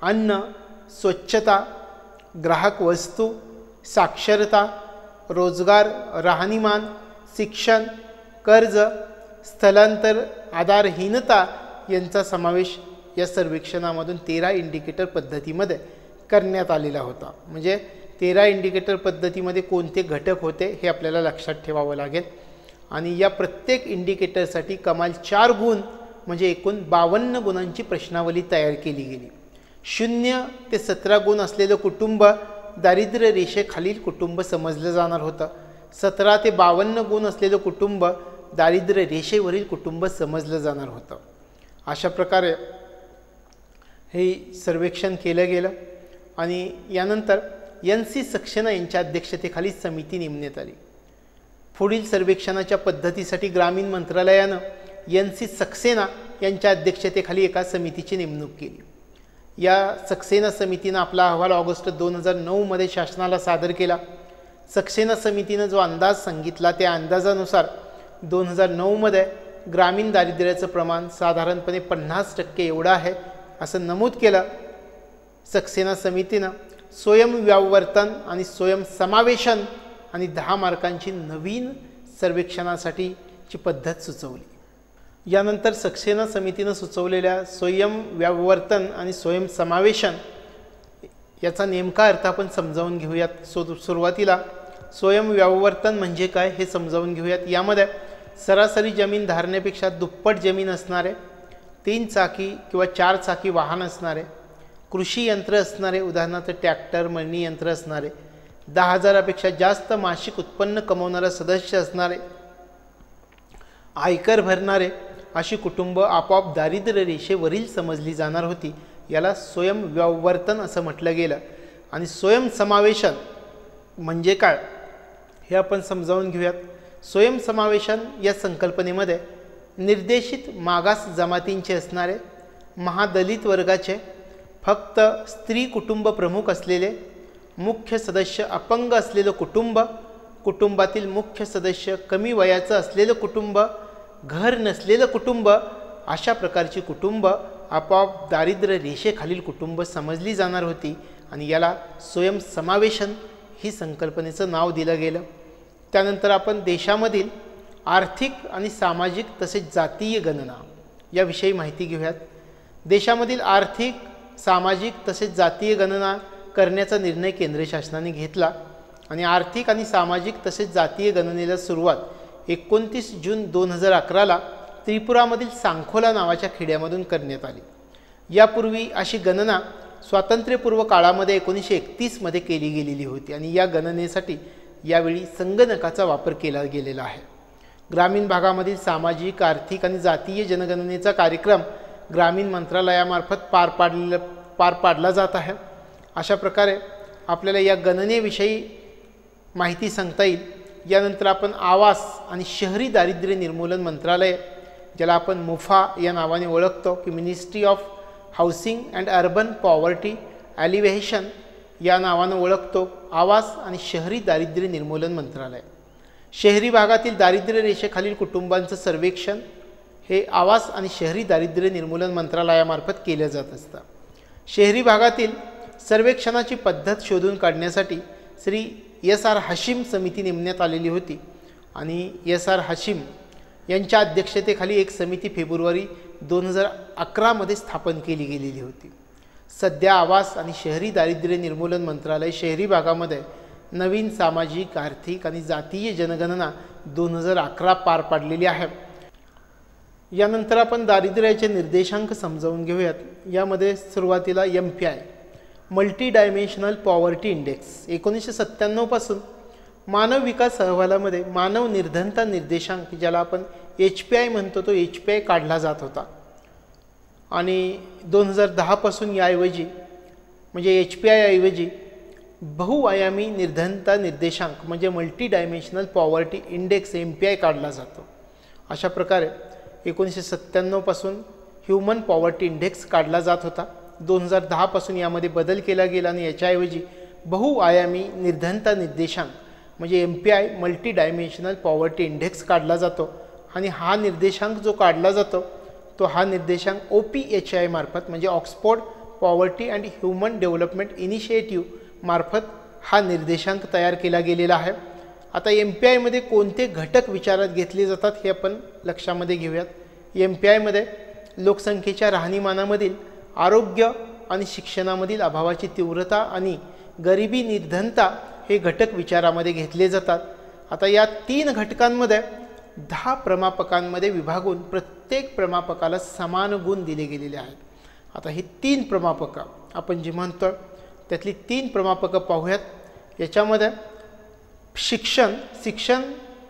अन्न, स्वच्छता, ग्राहक वस्तू, साक्षरता, रोजगार, राहणीमान, शिक्षण, कर्ज, स्थलांतर, आधारहीनता यांचा समावेश या सर्वेक्षणामधून 13 इंडिकेटर पद्धतीमध्ये करण्यात आलेला होता. म्हणजे 13 इंडिकेटर पद्धतीमध्ये कोणते घटक होते हे आपल्याला लक्षात ठेवावं लागेल आणि या प्रत्येक इंडिकेटरसाठी कमाल 4 गुण म्हणजे एकूण 52 गुणांची प्रश्नावली तयार केली गेली. 0 ते 17 गुण असलेलं कुटुंब दारिद्र्य रेषेखालील कुटुंब समजलं जाणार होतं. 17 ते 52 गुण असलेलं कुटुंब दारिद्र्य रेषेवरील कुटुंब समजलं जाणार होतं. अशा प्रकारे हे सर्वेक्षण केलं गेलं आणि यानंतर NC सक्सेना यांच्या अध्यक्षतेखाली समिती नेमण्यात आली. पुढील सर्वेक्षणाच्या पद्धतीसाठी ग्रामीण मंत्रालयानं NC सक्सेना यांच्या अध्यक्षतेखाली एका समितीची नेमणूक केली. या सक्सेना समितीनं आपला अहवाल ऑगस्ट 2009मध्ये शासनाला सादर केला. सक्सेना समितीनं जो अंदाज सांगितला त्या अंदाजानुसार 2009मध्ये ग्रामीण दारिद्र्याचं प्रमाण साधारणपणे 50% एवढं आहे असं नमूद केलं. सक्सेना समितीनं स्वयंव्यावर्तन आणि स्वयंसमावेशन आणि 10 मार्कांची नवीन सर्वेक्षणासाठीची पद्धत सुचवली. यानंतर सक्सेना समितीनं सुचवलेल्या स्वयंव्यावर्तन आणि स्वयंसमावेशन याचा नेमका अर्थ आपण समजावून घेऊयात. सुरुवातीला स्वयंव्यावर्तन म्हणजे काय हे समजावून घेऊयात. यामध्ये सरासरी जमीन धारण्यापेक्षा दुप्पट जमीन असणारे, 3 चाकी किंवा 4 चाकी वाहन असणारे, कृषी यंत्र असणारे, उदाहरणार्थ ट्रॅक्टर, मळणी यंत्र असणारे, 10,000पेक्षा जास्त मासिक उत्पन्न कमवणारा सदस्य असणारे, आयकर भरणारे अशी कुटुंब आपोआप दारिद्र्य रेषेवरील समजली जाणार होती. याला स्वयंव्यावर्तन असं म्हटलं गेलं. आणि स्वयंसमावेशन म्हणजे काय हे आपण समजावून घेऊयात. स्वयंसमावेशन या संकल्पनेमध्ये निर्देशित मागास जमातींचे असणारे, महादलित वर्गाचे, फक्त स्त्री कुटुंब प्रमुख असलेले, मुख्य सदस्य अपंग असलेलं कुटुंब, कुटुंबातील मुख्य सदस्य कमी वयाचं असलेलं कुटुंब, घर नसलेलं कुटुंब अशा प्रकारची कुटुंब आपोआप दारिद्र्य रेषेखालील कुटुंब समजली जाणार होती आणि याला स्वयंसमावेशन ही संकल्पनेचं नाव दिलं गेलं. त्यानंतर आपण देशामधील आर्थिक आणि सामाजिक तसेच जातीय गणना याविषयी माहिती घेऊयात. देशामधील आर्थिक, सामाजिक तसेच जातीय गणना करण्याचा निर्णय केंद्र शासनाने घेतला आणि आर्थिक आणि सामाजिक तसेच जातीय गणनेला सुरुवात 29 जून 2011ला त्रिपुरामधील सांखोला नावाच्या खेड्यामधून करण्यात आली. यापूर्वी अशी गणना स्वातंत्र्यपूर्व काळामध्ये 1931मध्ये केली गेलेली होती आणि या गणनेसाठी यावेळी संगणकाचा वापर केला गेलेला आहे. ग्रामीण भागामधील सामाजिक, आर्थिक आणि जातीय जनगणनेचा कार्यक्रम ग्रामीण मंत्रालयामार्फत पार पाडला जात आहे. अशा प्रकारे आपल्याला या गणनेविषयी माहिती सांगता येईल. यानंतर आपण आवास आणि शहरी दारिद्र्य निर्मूलन मंत्रालय, ज्याला आपण मुफा या नावाने ओळखतो, की ministry of housing and urban poverty alleviation या नावानं ओळखतो, आवास आणि शहरी दारिद्र्य निर्मूलन मंत्रालय. शहरी भागातील दारिद्र्य रेषेखालील कुटुंबांचं सर्वेक्षण हे आवास आणि शहरी दारिद्र्य निर्मूलन मंत्रालयामार्फत केलं जात असतं. शहरी भागातील सर्वेक्षणाची पद्धत शोधून काढण्यासाठी श्री S.R. हशीम समिती नेमण्यात आलेली होती आणि S.R. हशीम यांच्या अध्यक्षतेखाली एक समिती फेब्रुवारी 2011मध्ये स्थापन केली गेलेली होती. सध्या आवास आणि शहरी दारिद्र्य निर्मूलन मंत्रालय शहरी भागामध्ये नवीन सामाजिक, आर्थिक आणि जातीय जनगणना 2011 पार पाडलेली आहे. यानंतर आपण दारिद्र्याचे निर्देशांक समजावून घेऊयात. यामध्ये सुरुवातीला MPI multi dimensional poverty index 1997 पासून मानव विकास अहवालामध्ये मानव निर्धनता निर्देशांक, ज्याला आपण HPI म्हणतो, तो HPI काढला जात होता आणि 2010 पासून याऐवजी म्हणजे HPI ऐवजी बहुआयामी निर्धनता निर्देशांक म्हणजे multi dimensional poverty index MPI काढला जातो. अशा प्रकारे 1997 पासून ह्युमन पॉवर्टी इंडेक्स काढला जात होता. 2010 पासून यामध्ये बदल केला गेला आणि याच्याऐवजी बहुआयामी निर्धनता निर्देशांक म्हणजे MPI multi dimensional poverty index काढला जातो आणि हा निर्देशांक जो काढला जातो तो हा निर्देशांक OPHI मार्फत म्हणजे Oxford poverty and human development initiative मार्फत हा निर्देशांक तयार केला गेलेला आहे. आता MPI मध्ये कोणते घटक विचारात घेतले जातात हे आपण लक्षामध्ये घेऊयात. MPI मध्ये लोकसंख्येच्या राहणीमानामधील, आरोग्य आणि शिक्षणामधील अभावाची तीव्रता आणि गरिबी निर्धनता हे घटक विचारामध्ये घेतले जातात. आता या 3 घटकांमध्ये 10 प्रमापकांमध्ये विभागून प्रत्येक प्रमापकाला समान गुण दिले गेलेले आहेत. आता ही 3 प्रमापकं आपण जी म्हणतो त्यातली 3 प्रमापकं पाहूयात. याच्यामध्ये शिक्षण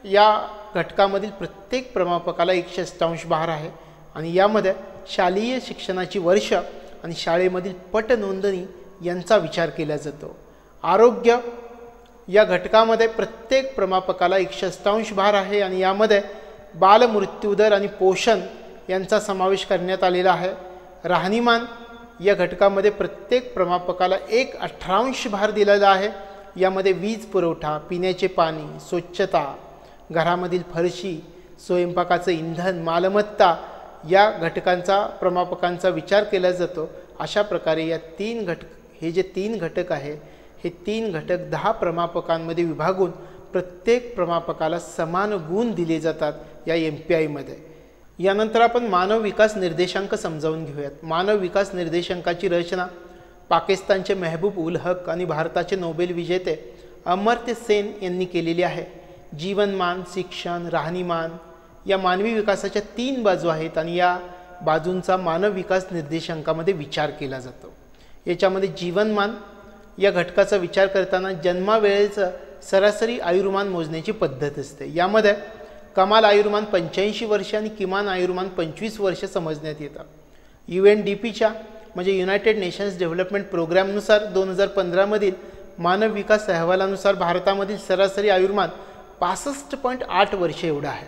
या घटकामधील प्रत्येक प्रमापकाला 100% भार आहे आणि यामध्ये शालेय शिक्षणाची वर्ष आणि शाळेमधील पट नोंदणी यांचा विचार केला जातो. आरोग्य या घटकामध्ये प्रत्येक प्रमापकाला 100% भार आहे आणि यामध्ये बालमृत्यूदर आणि पोषण यांचा समावेश करण्यात आलेला आहे. राहणीमान या घटकामध्ये प्रत्येक प्रमापकाला 1/18 भार दिलेला आहे. यामध्ये वीज पुरवठा, पिण्याचे पाणी, स्वच्छता, घरामधील फरशी, स्वयंपाकाचं इंधन, मालमत्ता या घटकांचा प्रमापकांचा विचार केला जातो. अशा प्रकारे या 3 घटक आहे हे 3 घटक 10 प्रमापकांमध्ये विभागून प्रत्येक प्रमापकाला समान गुण दिले जातात या MPI मध्ये. यानंतर आपण मानव विकास निर्देशांक समजावून घेऊयात. मानव विकास निर्देशांकाची रचना पाकिस्तानचे मेहबूब उल हक आणि भारताचे नोबेल विजेते अमर्त्य सेन यांनी केलेली आहे. जीवनमान, शिक्षण, राहणीमान या मानवी विकासाच्या 3 बाजू आहेत आणि या बाजूंचा मानव विकास निर्देशांकामध्ये विचार केला जातो. याच्यामध्ये जीवनमान या घटकाचा विचार करताना जन्मावेळेचं सरासरी आयुर्मान मोजण्याची पद्धत असते. यामध्ये कमाल आयुर्मान 85 वर्ष आणि किमान आयुर्मान 25 वर्ष समजण्यात येतं. UNDPच्या म्हणजे युनायटेड नेशन्स डेव्हलपमेंट प्रोग्रामनुसार 2015 मधील मानव विकास अहवालानुसार भारतामधील सरासरी आयुर्मान 65.8 वर्ष एवढं आहे.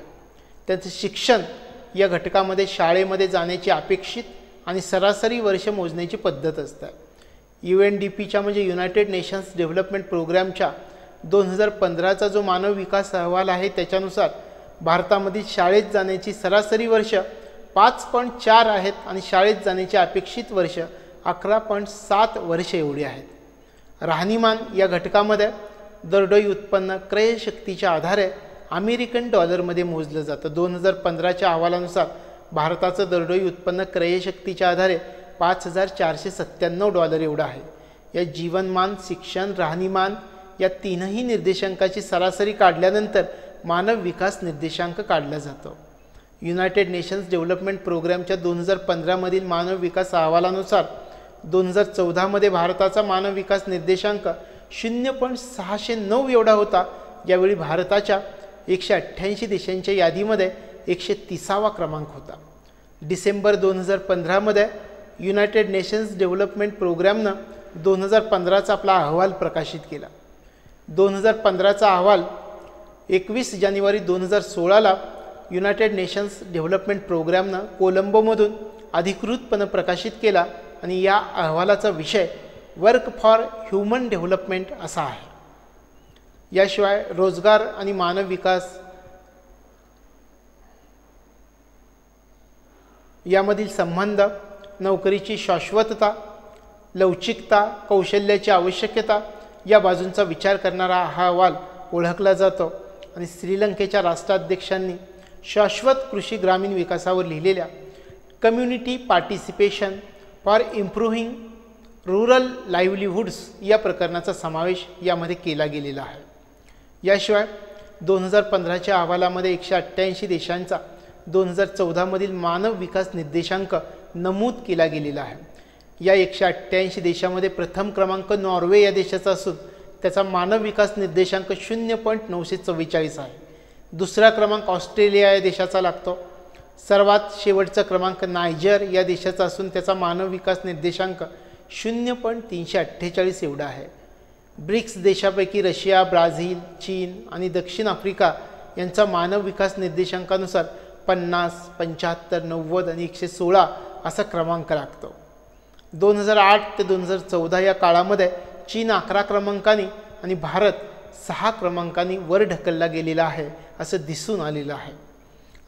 त्याचं शिक्षण या घटकामध्ये शाळेमध्ये जाण्याची अपेक्षित आणि सरासरी वर्ष मोजण्याची पद्धत असते. UNDPच्या म्हणजे युनायटेड नेशन्स डेव्हलपमेंट प्रोग्रामच्या 2015चा जो मानव विकास अहवाल आहे त्याच्यानुसार भारतामधील शाळेत जाण्याची सरासरी वर्ष 5.4 आहेत आणि शाळेत जाण्याची अपेक्षित वर्ष 11.7 वर्ष एवढी आहेत. राहणीमान या घटकामध्ये दरडोई उत्पन्न क्रयशक्तीच्या आधारे अमेरिकन डॉलरमध्ये मोजलं जातं. 2015च्या अहवालानुसार भारताचं दरडोई उत्पन्न क्रयशक्तीच्या आधारे $5,497 एवढं आहे. या जीवनमान, शिक्षण, राहणीमान या तीनही निर्देशांकाची सरासरी काढल्यानंतर मानव विकास निर्देशांक काढला जातो. युनायटेड नेशन्स डेव्हलपमेंट प्रोग्रामच्या 2015 मधील मानव विकास अहवालानुसार 2014 मध्ये भारताचा मानव विकास निर्देशांक 0.609 एवढा होता. यावेळी भारताच्या 188 देशांच्या यादीमध्ये 130वा क्रमांक होता. डिसेंबर 2015 मध्ये युनायटेड नेशन्स डेव्हलपमेंट प्रोग्रामनं 2015चा आपला अहवाल प्रकाशित केला. 2015चा अहवाल 21 जानेवारी 2016ला युनायटेड नेशन्स डेव्हलपमेंट प्रोग्रामनं कोलंबोमधून अधिकृतपणे प्रकाशित केला आणि या अहवालाचा विषय वर्क फॉर ह्युमन डेव्हलपमेंट असा आहे. याशिवाय रोजगार आणि मानव विकास यामधील संबंध, नोकरीची शाश्वतता, लवचिकता, कौशल्याची आवश्यकता या बाजूंचा विचार करणारा हा अहवाल ओळखला जातो. आणि श्रीलंकेच्या राष्ट्राध्यक्षांनी शाश्वत कृषी ग्रामीण विकासावर लिहिलेल्या community participation for improving rural livelihoods या प्रकरणाचा समावेश यामध्ये केला गेलेला आहे. याशिवाय 2015च्या अहवालामध्ये 188 देशांचा 2014 मधील मानव विकास निर्देशांक नमूद केला गेलेला आहे. या 188 देशामध्ये प्रथम क्रमांक नॉर्वे या देशाचा असून त्याचा मानव विकास निर्देशांक 0.944 आहे. दुसरा क्रमांक ऑस्ट्रेलिया या देशाचा लागतो. सर्वात शेवटचा क्रमांक नायजर या देशाचा असून त्याचा मानव विकास निर्देशांक 0.348 एवढा आहे. ब्रिक्स देशापैकी रशिया, ब्राझील, चीन आणि दक्षिण आफ्रिका यांचा मानव विकास निर्देशांकानुसार 50, 75, 90 आणि 116 असा क्रमांक लागतो. 2008 ते 2014 या काळामध्ये चीन 11 क्रमांकांनी आणि भारत 6 क्रमांकांनी वर ढकलला गेलेला आहे असं दिसून आलेलं आहे.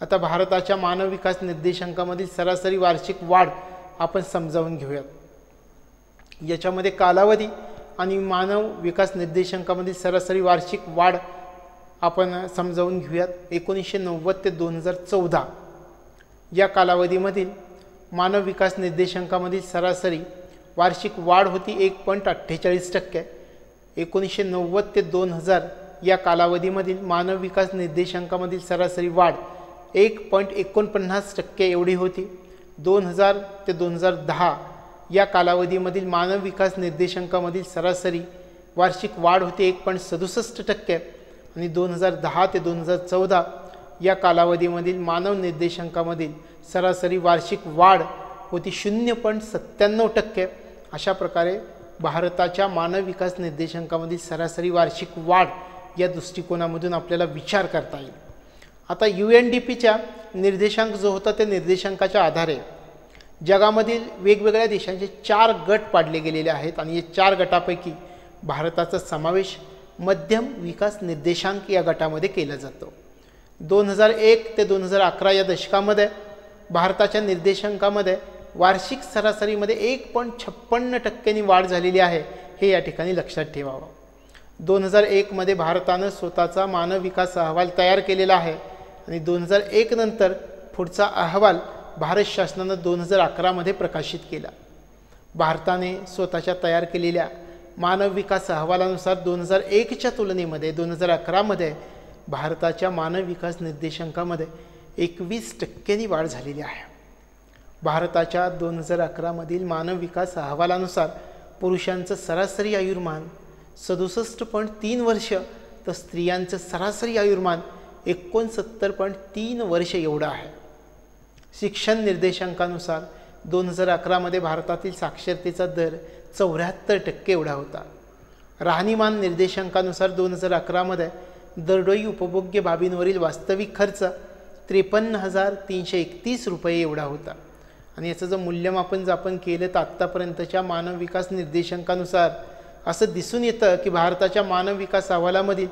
आता भारताच्या मानव विकास निर्देशांकामधील सरासरी वार्षिक वाढ आपण समजावून घेऊयात. याच्यामध्ये कालावधी आणि मानव विकास निर्देशांकामधील सरासरी वार्षिक वाढ आपण समजावून घेऊयात. 1990 ते 2014 या कालावधीमधील मानव विकास निर्देशांकामधील सरासरी वार्षिक वाढ होती 1.48%. 1990 ते 2000 या कालावधीमधील मानव विकास निर्देशांकामधील सरासरी वाढ 1.49% एवढी होती. 2000 ते 2010 या कालावधीमधील मानव विकास निर्देशांकामधील सरासरी वार्षिक वाढ होती 1.67% आणि 2010 ते 2014 या कालावधीमधील मानव निर्देशांकामधील सरासरी वार्षिक वाढ होती 0.97%. अशा प्रकारे भारताच्या मानव विकास निर्देशांकामधील सरासरी वार्षिक वाढ या दृष्टिकोनामधून आपल्याला विचार करता येईल. आता UNDPच्या निर्देशांक जो होता त्या निर्देशांकाच्या आधारे जगामधील वेगवेगळ्या देशांचे 4 गट पाडले गेलेले आहेत आणि या 4 गटापैकी भारताचा समावेश मध्यम विकास निर्देशांक या गटामध्ये केला जातो. 2001 ते 2011 या दशकामध्ये भारताच्या निर्देशांकामध्ये वार्षिक सरासरीमध्ये 1.56% वाढ झालेली आहे हे या ठिकाणी लक्षात ठेवावं. 2001 मध्ये भारतानं स्वतःचा मानव विकास अहवाल तयार केलेला आहे आणि 2001 नंतर पुढचा अहवाल भारत शासनानं 2011 मध्ये प्रकाशित केला. भारताने स्वतःच्या तयार केलेल्या मानव विकास अहवालानुसार 2001च्या तुलनेमध्ये 2011 मध्ये भारताच्या मानव विकास निर्देशांकामध्ये 21% वाढ झालेली आहे. भारताच्या 2011 मधील मानव विकास अहवालानुसार पुरुषांचं सरासरी आयुर्मान 67.3 वर्ष तर स्त्रियांचं सरासरी आयुर्मान 69.3 वर्ष एवढं आहे. शिक्षण निर्देशांकानुसार 2011 मध्ये भारतातील साक्षरतेचा दर 74% एवढा होता. राहणीमान निर्देशांकानुसार 2011 मध्ये दरडोई उपभोग्य बाबींवरील वास्तविक खर्च 53,331 रुपये एवढा होता. आणि याचं जर मूल्यमापन आपण केलं तर आत्तापर्यंतच्या मानव विकास निर्देशांकानुसार असं दिसून येतं की भारताच्या मानव विकास अहवालामधील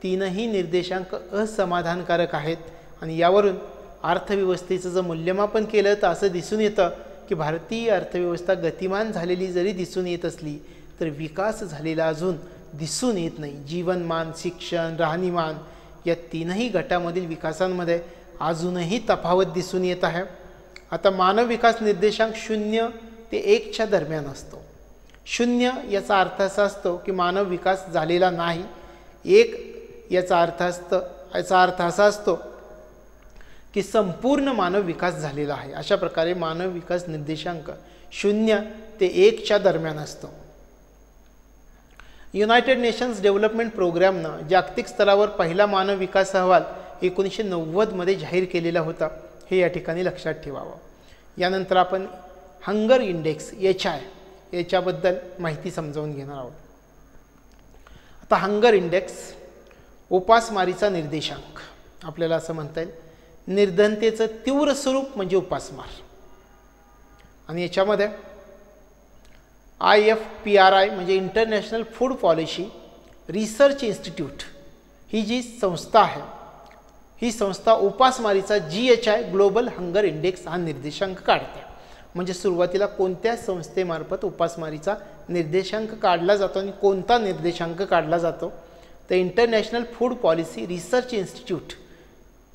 3ही निर्देशांक असमाधानकारक आहेत. आणि यावरून अर्थव्यवस्थेचं जर मूल्यमापन केलं तर असं दिसून येतं की भारतीय अर्थव्यवस्था गतिमान झालेली जरी दिसून येत असली तर विकास झालेला अजून दिसून येत नाही. जीवनमान, शिक्षण, राहणीमान या 3ही गटामधील विकासांमध्ये अजूनही तफावत दिसून येत आहे. आता मानव विकास निर्देशांक 0 ते 1च्या दरम्यान असतो. 0 याचा अर्थ असा असतो की मानव विकास झालेला नाही. 1 याचा अर्थ असा असतो की संपूर्ण मानव विकास झालेला आहे. अशा प्रकारे मानव विकास निर्देशांक 0 ते 1च्या दरम्यान असतो. युनायटेड नेशन्स डेव्हलपमेंट प्रोग्रामनं जागतिक स्तरावर पहिला मानव विकास अहवाल 1990 मध्ये जाहीर केलेला होता. हे या ठिकाणी लक्षात ठेवावं. यानंतर आपण हंगर इंडेक्स HI याच्याबद्दल माहिती समजावून घेणार आहोत. आता हंगर इंडेक्स उपासमारीचा निर्देशांक, आपल्याला असं म्हणता येईल. निर्धनतेचं तीव्र स्वरूप म्हणजे उपासमार. आणि याच्यामध्ये IFPRI म्हणजे International Food Policy Research Institute ही जी संस्था आहे, ही संस्था उपासमारीचा GHI ग्लोबल हंगर इंडेक्स हा निर्देशांक काढते. म्हणजे सुरुवातीला कोणत्या संस्थेमार्फत उपासमारीचा निर्देशांक काढला जातो आणि कोणता निर्देशांक काढला जातो, तर international Food Policy Research institute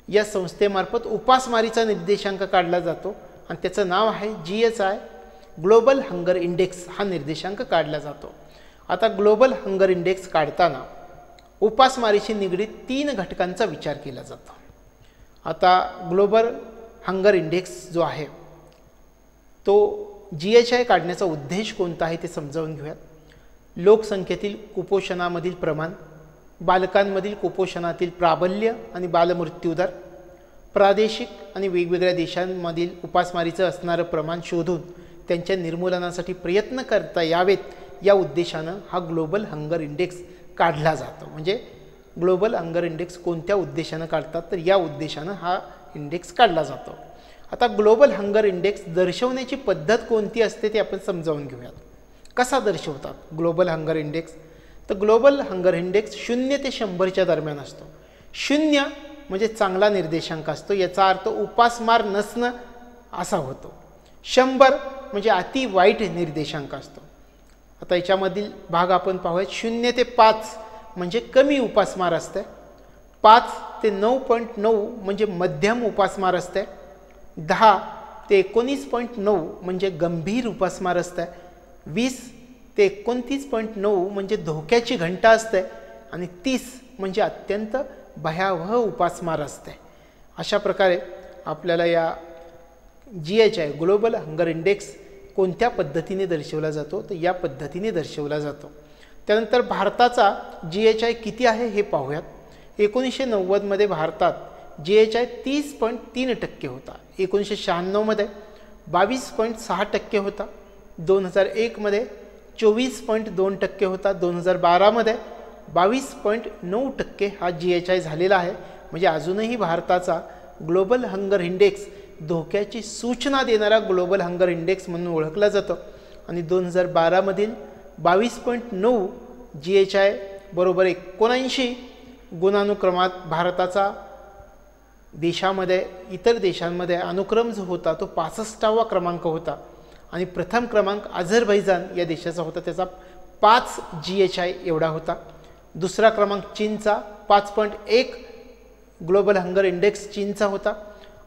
या संस्थेमार्फत उपासमारीचा निर्देशांक काढला जातो आणि त्याचं नाव आहे GHI ग्लोबल हंगर इंडेक्स हा निर्देशांक काढला जातो. आता ग्लोबल हंगर इंडेक्स काढताना उपासमारीशी निगडीत 3 घटकांचा विचार केला जातो. आता ग्लोबल हंगर इंडेक्स जो आहे तो GHI काढण्याचा उद्देश कोणता आहे ते समजावून घेऊयात. लोकसंख्येतील कुपोषणामधील प्रमाण, बालकांमधील कुपोषणातील प्राबल्य आणि बालमृत्यूदर, प्रादेशिक आणि वेगवेगळ्या देशांमधील उपासमारीचं असणारं प्रमाण शोधून त्यांच्या निर्मूलनासाठी प्रयत्न करता यावेत या उद्देशानं हा ग्लोबल हंगर इंडेक्स काढला जातो. म्हणजे ग्लोबल हंगर इंडेक्स कोणत्या उद्देशानं काढतात, तर या उद्देशानं हा इंडेक्स काढला जातो. आता ग्लोबल हंगर इंडेक्स दर्शवण्याची पद्धत कोणती असते ते आपण समजावून घेऊयात. कसा दर्शवतात ग्लोबल हंगर इंडेक्स, तर ग्लोबल हंगर इंडेक्स 0 ते 100च्या दरम्यान असतो. 0 म्हणजे चांगला निर्देशांक असतो, याचा अर्थ उपासमार नसणं असा होतो. 100 म्हणजे अति वाईट निर्देशांक असतो. आता याच्यामधील भाग आपण पाहूयात. 0 ते 5 म्हणजे कमी उपासमार असते, 5 ते 9.9 म्हणजे मध्यम उपासमार असते, 10 ते 19.9 म्हणजे गंभीर उपासमार असते, 20 ते 29.9 म्हणजे धोक्याची घंटा असते आणि 30 म्हणजे अत्यंत भयावह उपासमार असते. अशा प्रकारे आपल्याला या GHI ग्लोबल हंगर इंडेक्स कोणत्या पद्धतीने दर्शवला जातो, तर या पद्धतीने दर्शवला जातो. त्यानंतर भारताचा GHI किती आहे हे पाहूयात. 1990 मध्ये भारतात GHI 30.3% होता, 1996 मध्ये 22.6% होता, 2001 मध्ये 24.2% होता, 2012 मध्ये 22.9% हा GHI झालेला आहे. म्हणजे अजूनही भारताचा ग्लोबल हंगर इंडेक्स धोक्याची सूचना देणारा ग्लोबल हंगर इंडेक्स म्हणून ओळखला जातो. आणि 2012 मधील 22.9 GHI बरोबर 79 गुणानुक्रमात भारताचा देशामध्ये इतर देशांमध्ये अनुक्रम जो होता तो 65वा क्रमांक होता. आणि प्रथम क्रमांक अझरबैजान या देशाचा होता, त्याचा 5 GHI एवढा होता. दुसरा क्रमांक चीनचा 5.1 ग्लोबल हंगर इंडेक्स चीनचा होता.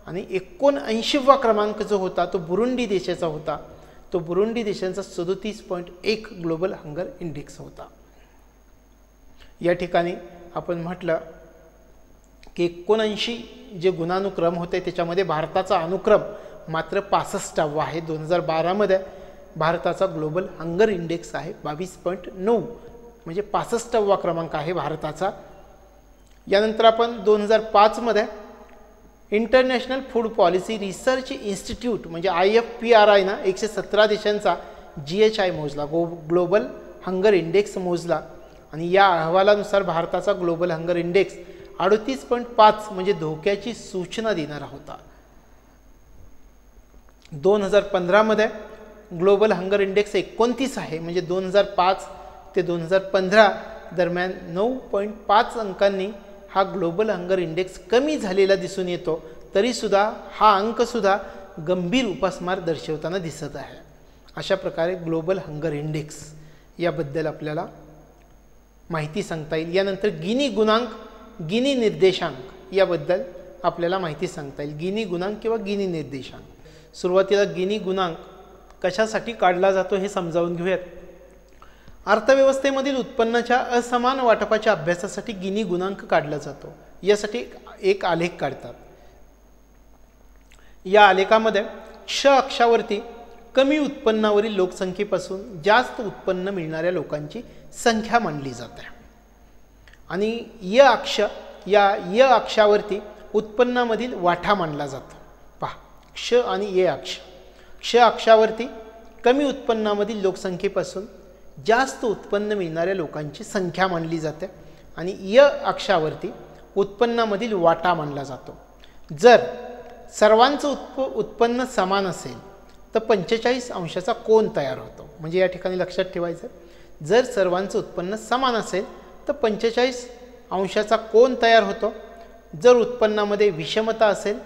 आणि 79वा क्रमांक जो होता तो बुरुंडी देशाचा होता, तो बुरुंडी देशांचा 37.1 ग्लोबल हंगर इंडेक्स होता. या ठिकाणी आपण म्हटलं की 79 जे गुणानुक्रम होते त्याच्यामध्ये भारताचा अनुक्रम मात्र 65वा आहे. 2012 मध्ये भारताचा ग्लोबल हंगर इंडेक्स आहे 22.9 म्हणजे 65वा क्रमांक आहे भारताचा. यानंतर आपण 2005 मध्ये international Food Policy Research institute म्हणजे IFPRI ना 117 देशांचा GHI मोजला, ग्लोबल हंगर इंडेक्स मोजला. आणि या अहवालानुसार भारताचा ग्लोबल हंगर इंडेक्स 38.5 म्हणजे धोक्याची सूचना देणारा होता. 2015 मध्ये ग्लोबल हंगर इंडेक्स 29 आहे, म्हणजे 2005 ते 2015 दरम्यान 9.5 अंकांनी हा ग्लोबल हंगर इंडेक्स कमी झालेला दिसून येतो. तरीसुद्धा हा अंकसुद्धा गंभीर उपासमार दर्शवताना दिसत आहे. अशा प्रकारे ग्लोबल हंगर इंडेक्स याबद्दल आपल्याला माहिती सांगता येईल. यानंतर गिनी गुणांक, गिनी निर्देशांक याबद्दल आपल्याला माहिती सांगता येईल. गिनी गुणांक किंवा गिनी निर्देशांक. सुरुवातीला गिनी गुणांक कशासाठी काढला जातो हे समजावून घेऊयात. अर्थव्यवस्थेमधील उत्पन्नाच्या असमान वाटपाच्या अभ्यासासाठी गिनी गुणांक काढला जातो. यासाठी एक आलेख काढतात. या आलेखामध्ये क्ष अक्षावरती कमी उत्पन्नावरील लोकसंख्येपासून जास्त उत्पन्न मिळणाऱ्या लोकांची संख्या मांडली जाते आणि य अक्षावरती उत्पन्नामधील वाटा मांडला जातो. पहा, क्ष आणि य अक्ष. क्ष अक्षावरती कमी उत्पन्नामधील लोकसंख्येपासून जास्त उत्पन्न मिळणाऱ्या लोकांची संख्या मांडली जाते आणि य अक्षावरती उत्पन्नामधील वाटा मांडला जातो. जर सर्वांचं उत्पन्न समान असेल तर 45 अंशाचा कोन तयार होतो. म्हणजे या ठिकाणी लक्षात ठेवायचं, जर सर्वांचं उत्पन्न समान असेल तर 45 अंशाचा कोन तयार होतो. जर उत्पन्नामध्ये विषमता असेल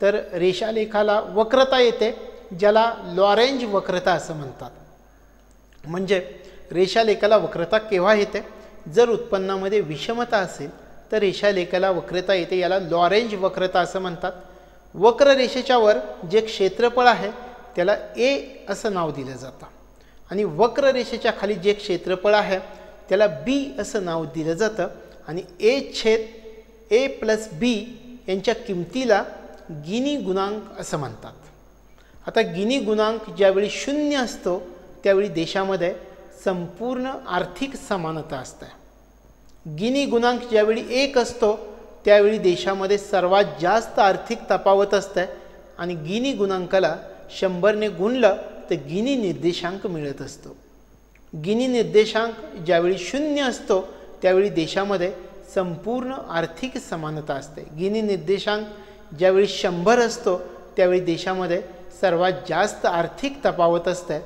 तर रेषालेखाला वक्रता येते, ज्याला लॉरेंज वक्रता असं म्हणतात. म्हणजे रेषालेखाला वक्रता केव्हा येते? जर उत्पन्नामध्ये विषमता असेल तर रेषालेखाला वक्रता येते, याला लॉरेंज वक्रता असं म्हणतात. वक्र रेषेच्या वर जे क्षेत्रफळ आहे त्याला ए असं नाव दिलं जातं आणि वक्र रेषेच्या खाली जे क्षेत्रफळ आहे त्याला बी असं नाव दिलं जातं आणि ए प्लस बी यांच्या किमतीला गिनी गुणांक असं म्हणतात. आता गिनी गुणांक ज्यावेळी 0 असतो त्यावेळी देशामध्ये संपूर्ण आर्थिक समानता असते. गिनी गुणांक ज्यावेळी 1 असतो त्यावेळी देशामध्ये सर्वात जास्त आर्थिक तफावत असते आणि गिनी गुणांकाला 100ने गुणलं तर गिनी निर्देशांक मिळत असतो. गिनी निर्देशांक ज्यावेळी 0 असतो त्यावेळी देशामध्ये संपूर्ण आर्थिक समानता असते. गिनी निर्देशांक ज्यावेळी 100 असतो त्यावेळी देशामध्ये सर्वात जास्त आर्थिक तफावत असते.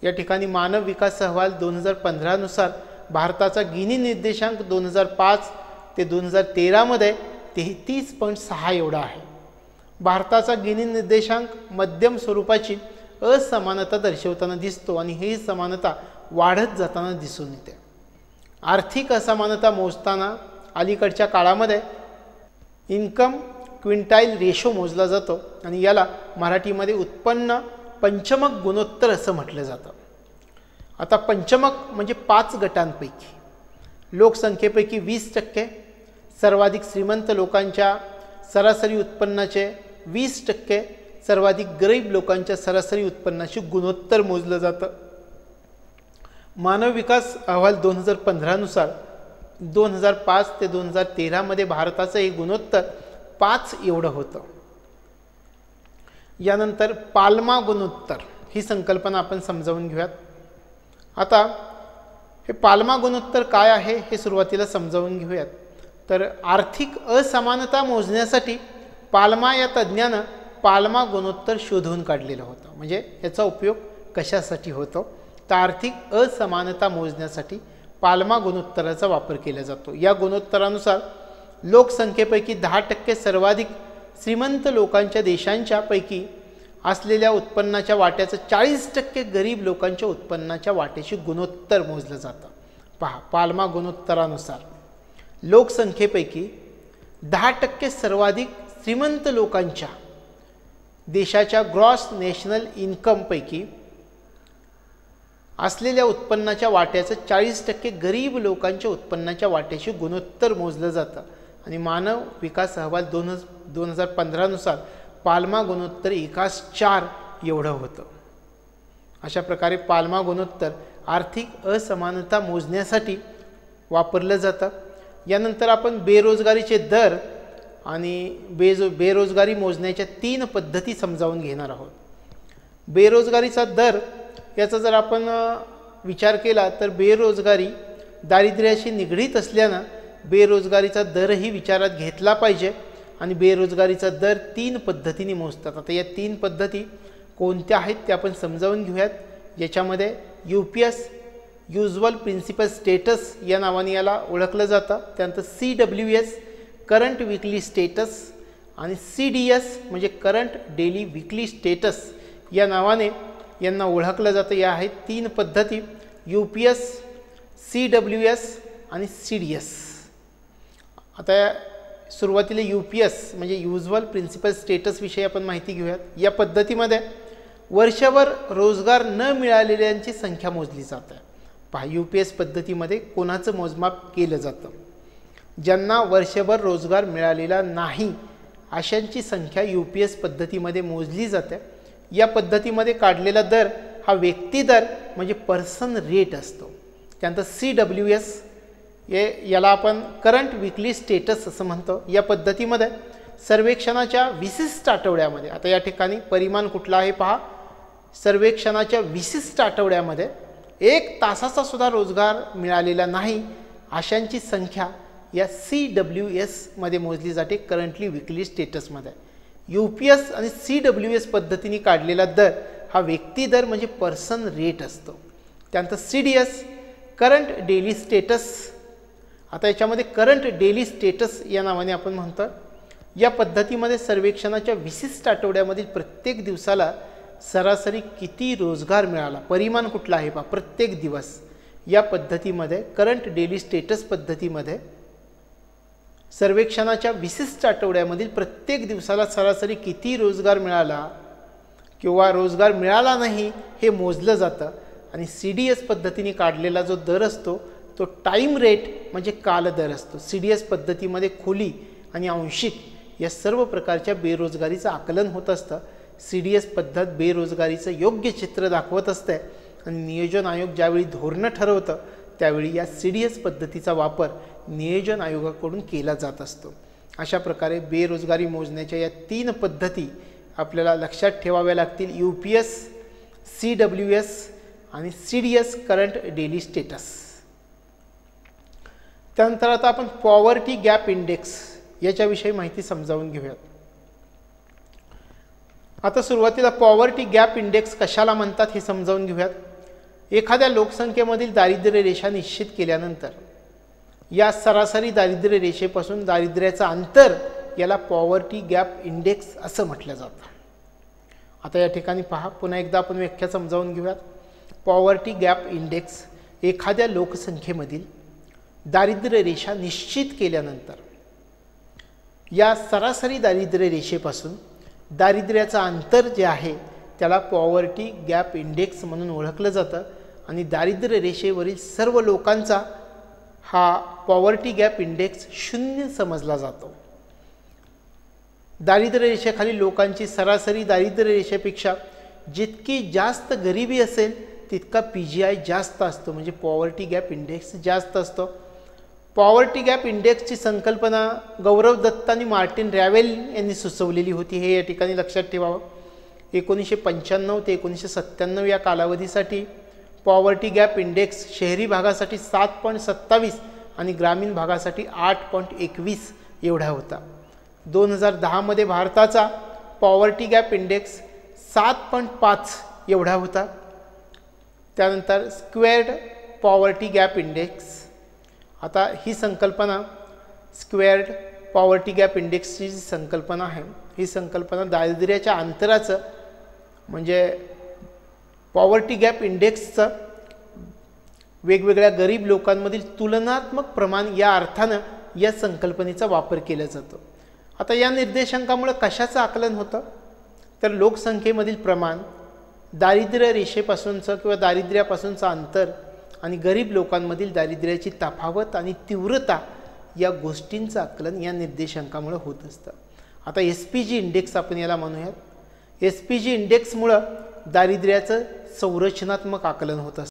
या ठिकाणी मानव विकास अहवाल 2015 नुसार भारताचा गिनी निर्देशांक 2005 ते 2013 मध्ये 33.6 एवढा आहे. भारताचा गिनी निर्देशांक मध्यम स्वरूपाची असमानता दर्शवताना दिसतो आणि ही समानता वाढत जाताना दिसून येते. आर्थिक असमानता मोजताना अलीकडच्या काळामध्ये इन्कम क्विंटाईल रेशो मोजला जातो आणि याला मराठीमध्ये उत्पन्न पंचमक गुणोत्तर असं म्हटलं जातं. आता पंचमक म्हणजे 5 गटांपैकी लोकसंख्येपैकी 20% सर्वाधिक श्रीमंत लोकांच्या सरासरी उत्पन्नाचे 20% सर्वाधिक गरीब लोकांच्या सरासरी उत्पन्नाचे गुणोत्तर मोजलं जातं. मानव विकास अहवाल 2015 नुसार 2005 ते 2013 मध्ये भारताचं हे गुणोत्तर 5 एवढं होतं. यानंतर पाल्मा गुणोत्तर ही संकल्पना आपण समजावून घेऊयात. आता हे पाल्मा गुणोत्तर काय आहे हे सुरुवातीला समजावून घेऊयात. तर आर्थिक असमानता मोजण्यासाठी पाल्मा या तज्ज्ञानं पाल्मा गुणोत्तर शोधून काढलेलं होतं. म्हणजे याचा उपयोग कशासाठी होतो? तर आर्थिक असमानता मोजण्यासाठी पाल्मा गुणोत्तराचा वापर केला जातो. या गुणोत्तरानुसार लोकसंख्येपैकी 10% सर्वाधिक श्रीमंत लोकांच्या देशांच्या पैकी असलेल्या उत्पन्नाच्या वाट्याचं 40% गरीब लोकांच्या उत्पन्नाच्या वाट्याशी गुणोत्तर मोजलं जातं. पहा, पाल्मा गुणोत्तरानुसार लोकसंख्येपैकी 10% सर्वाधिक श्रीमंत लोकांच्या देशाच्या ग्रॉस नॅशनल इन्कमपैकी असलेल्या उत्पन्नाच्या वाट्याचं 40% गरीब लोकांच्या उत्पन्नाच्या वाट्याशी गुणोत्तर मोजलं जातं आणि मानव विकास अहवाल 2015 नुसार पाल्मा गुणोत्तर 1:4 एवढं होतं. अशा प्रकारे पाल्मा गुणोत्तर आर्थिक असमानता मोजण्यासाठी वापरलं जातं. यानंतर आपण बेरोजगारीचे दर आणि बेरोजगारी मोजण्याच्या 3 पद्धती समजावून घेणार आहोत. बेरोजगारीचा दर याचा जर आपण विचार केला तर बेरोजगारी दारिद्र्याशी निगडीत असल्यानं बेरोजगारीचा दरही विचारात घेतला पाहिजे आणि बेरोजगारीचा दर 3 पद्धतीने मोजतात. आता या 3 पद्धती कोणत्या आहेत ते आपण समजावून घेऊयात. याच्यामध्ये UPS युज्युअल प्रिन्सिपल स्टेटस या नावाने याला ओळखलं जातं. त्यानंतर CWS करंट विकली स्टेटस आणि CDS म्हणजे करंट डेली विकली स्टेटस या नावाने यांना ओळखलं जातं. या आहेत 3 पद्धती, UPS, CWS आणि CDS. आता सुरुवातीला UPS म्हणजे युज्युअल प्रिन्सिपल स्टेटस विषयी आपण माहिती घेऊयात. या पद्धतीमध्ये वर्षभर रोजगार न मिळालेल्यांची संख्या मोजली जाते. पहा UPS पद्धतीमध्ये कोणाचं मोजमाप केलं जातं? ज्यांना वर्षभर रोजगार मिळालेला नाही अशांची संख्या UPS पद्धतीमध्ये मोजली जाते. या पद्धतीमध्ये काढलेला दर हा व्यक्ती दर म्हणजे पर्सन रेट असतो. त्यानंतर CWS याला आपण करंट विकली स्टेटस असं म्हणतो. या पद्धतीमध्ये सर्वेक्षणाच्या विशिष्ट आठवड्यामध्ये, आता या ठिकाणी परिमाण कुठला आहे पहा, सर्वेक्षणाच्या विशिष्ट आठवड्यामध्ये 1 तासाचा सुद्धा रोजगार मिळालेला नाही अशांची संख्या या CWS मध्ये मोजली जाते, करंटली विकली स्टेटसमध्ये. UPS आणि CWS पद्धतीने काढलेला दर हा व्यक्ती दर म्हणजे पर्सन रेट असतो. त्यानंतर CDS करंट डेली स्टेटस. आता याच्यामध्ये करंट डेली स्टेटस या नावाने आपण म्हणतो. या पद्धतीमध्ये सर्वेक्षणाच्या विशिष्ट आठवड्यामधील प्रत्येक दिवसाला सरासरी किती रोजगार मिळाला, परिमाण कुठला आहे पहा, प्रत्येक दिवस. या पद्धतीमध्ये करंट डेली स्टेटस पद्धतीमध्ये सर्वेक्षणाच्या विशिष्ट आठवड्यामधील प्रत्येक दिवसाला सरासरी किती रोजगार मिळाला किंवा रोजगार मिळाला नाही हे मोजलं जातं. आणि CDS पद्धतीने काढलेला जो दर असतो तो टाईम रेट म्हणजे कालदर असतो. CDS पद्धतीमध्ये खोली आणि आंशिक या सर्व प्रकारच्या बेरोजगारीचं आकलन होत असतं. CDS पद्धत बेरोजगारीचं योग्य चित्र दाखवत असते आणि नियोजन आयोग ज्यावेळी धोरणं ठरवतं त्यावेळी या CDS पद्धतीचा वापर नियोजन आयोगाकडून केला जात असतो. अशा प्रकारे बेरोजगारी मोजण्याच्या या 3 पद्धती आपल्याला लक्षात ठेवाव्या लागतील. UPS, CWS आणि CDS करंट डेली स्टेटस. त्यानंतर आता आपण पॉवर्टी गॅप इंडेक्स याच्याविषयी माहिती समजावून घेऊयात. आता सुरुवातीला पॉवर्टी गॅप इंडेक्स कशाला म्हणतात हे समजावून घेऊयात. एखाद्या लोकसंख्येमधील दारिद्र्य रेषा निश्चित केल्यानंतर या सरासरी दारिद्र्य रेषेपासून दारिद्र्याचं अंतर याला पॉवर्टी गॅप इंडेक्स असं म्हटलं जातं. आता या ठिकाणी पहा, पुन्हा एकदा आपण व्याख्या समजावून घेऊयात. पॉवर्टी गॅप इंडेक्स एखाद्या लोकसंख्येमधील दारिद्र्य रेषा निश्चित केल्यानंतर या सरासरी दारिद्र्य रेषेपासून दारिद्र्याचं अंतर जे आहे त्याला पॉवर्टी गॅप इंडेक्स म्हणून ओळखलं जातं. आणि दारिद्र्य रेषेवरील सर्व लोकांचा हा पॉवर्टी गॅप इंडेक्स 0 समजला जातो. दारिद्र्य रेषेखाली लोकांची सरासरी दारिद्र्य रेषेपेक्षा जितकी जास्त गरिबी असेल तितका PGI जास्त असतो, म्हणजे पॉवर्टी गॅप इंडेक्स जास्त असतो. पॉवर्टी गॅप इंडेक्सची संकल्पना गौरव दत्त आणि मार्टिन रॅवेल यांनी सुचवलेली होती, हे या ठिकाणी लक्षात ठेवावं. 1995 ते 1997 या कालावधीसाठी पॉवर्टी गॅप इंडेक्स शहरी भागासाठी 7.27 आणि ग्रामीण भागासाठी 8.21 एवढा होता. 2010 मध्ये भारताचा पॉवर्टी गॅप इंडेक्स 7.5 एवढा होता. त्यानंतर स्क्वेअर्ड पॉवर्टी गॅप इंडेक्स. आता ही संकल्पना स्क्वेअर्ड पॉवर्टी गॅप इंडेक्सची जी संकल्पना आहे ही संकल्पना दारिद्र्याच्या अंतराचं म्हणजे पॉवर्टी गॅप इंडेक्सचं वेगवेगळ्या गरीब लोकांमधील तुलनात्मक प्रमाण या अर्थानं या संकल्पनेचा वापर केला जातो. आता या निर्देशांकामुळे कशाचं आकलन होतं तर लोकसंख्येमधील प्रमाण, दारिद्र्य रेषेपासूनचं किंवा दारिद्र्यापासूनचं अंतर आणि गरीब लोकांमधील दारिद्र्याची तफावत आणि तीव्रता या गोष्टींचं आकलन या निर्देशांकामुळे होत असतं. आता SPG इंडेक्स आपण याला म्हणूयात. SPG इंडेक्समुळं दारिद्र्याचं संरचनात्मक आकलन होत असतं.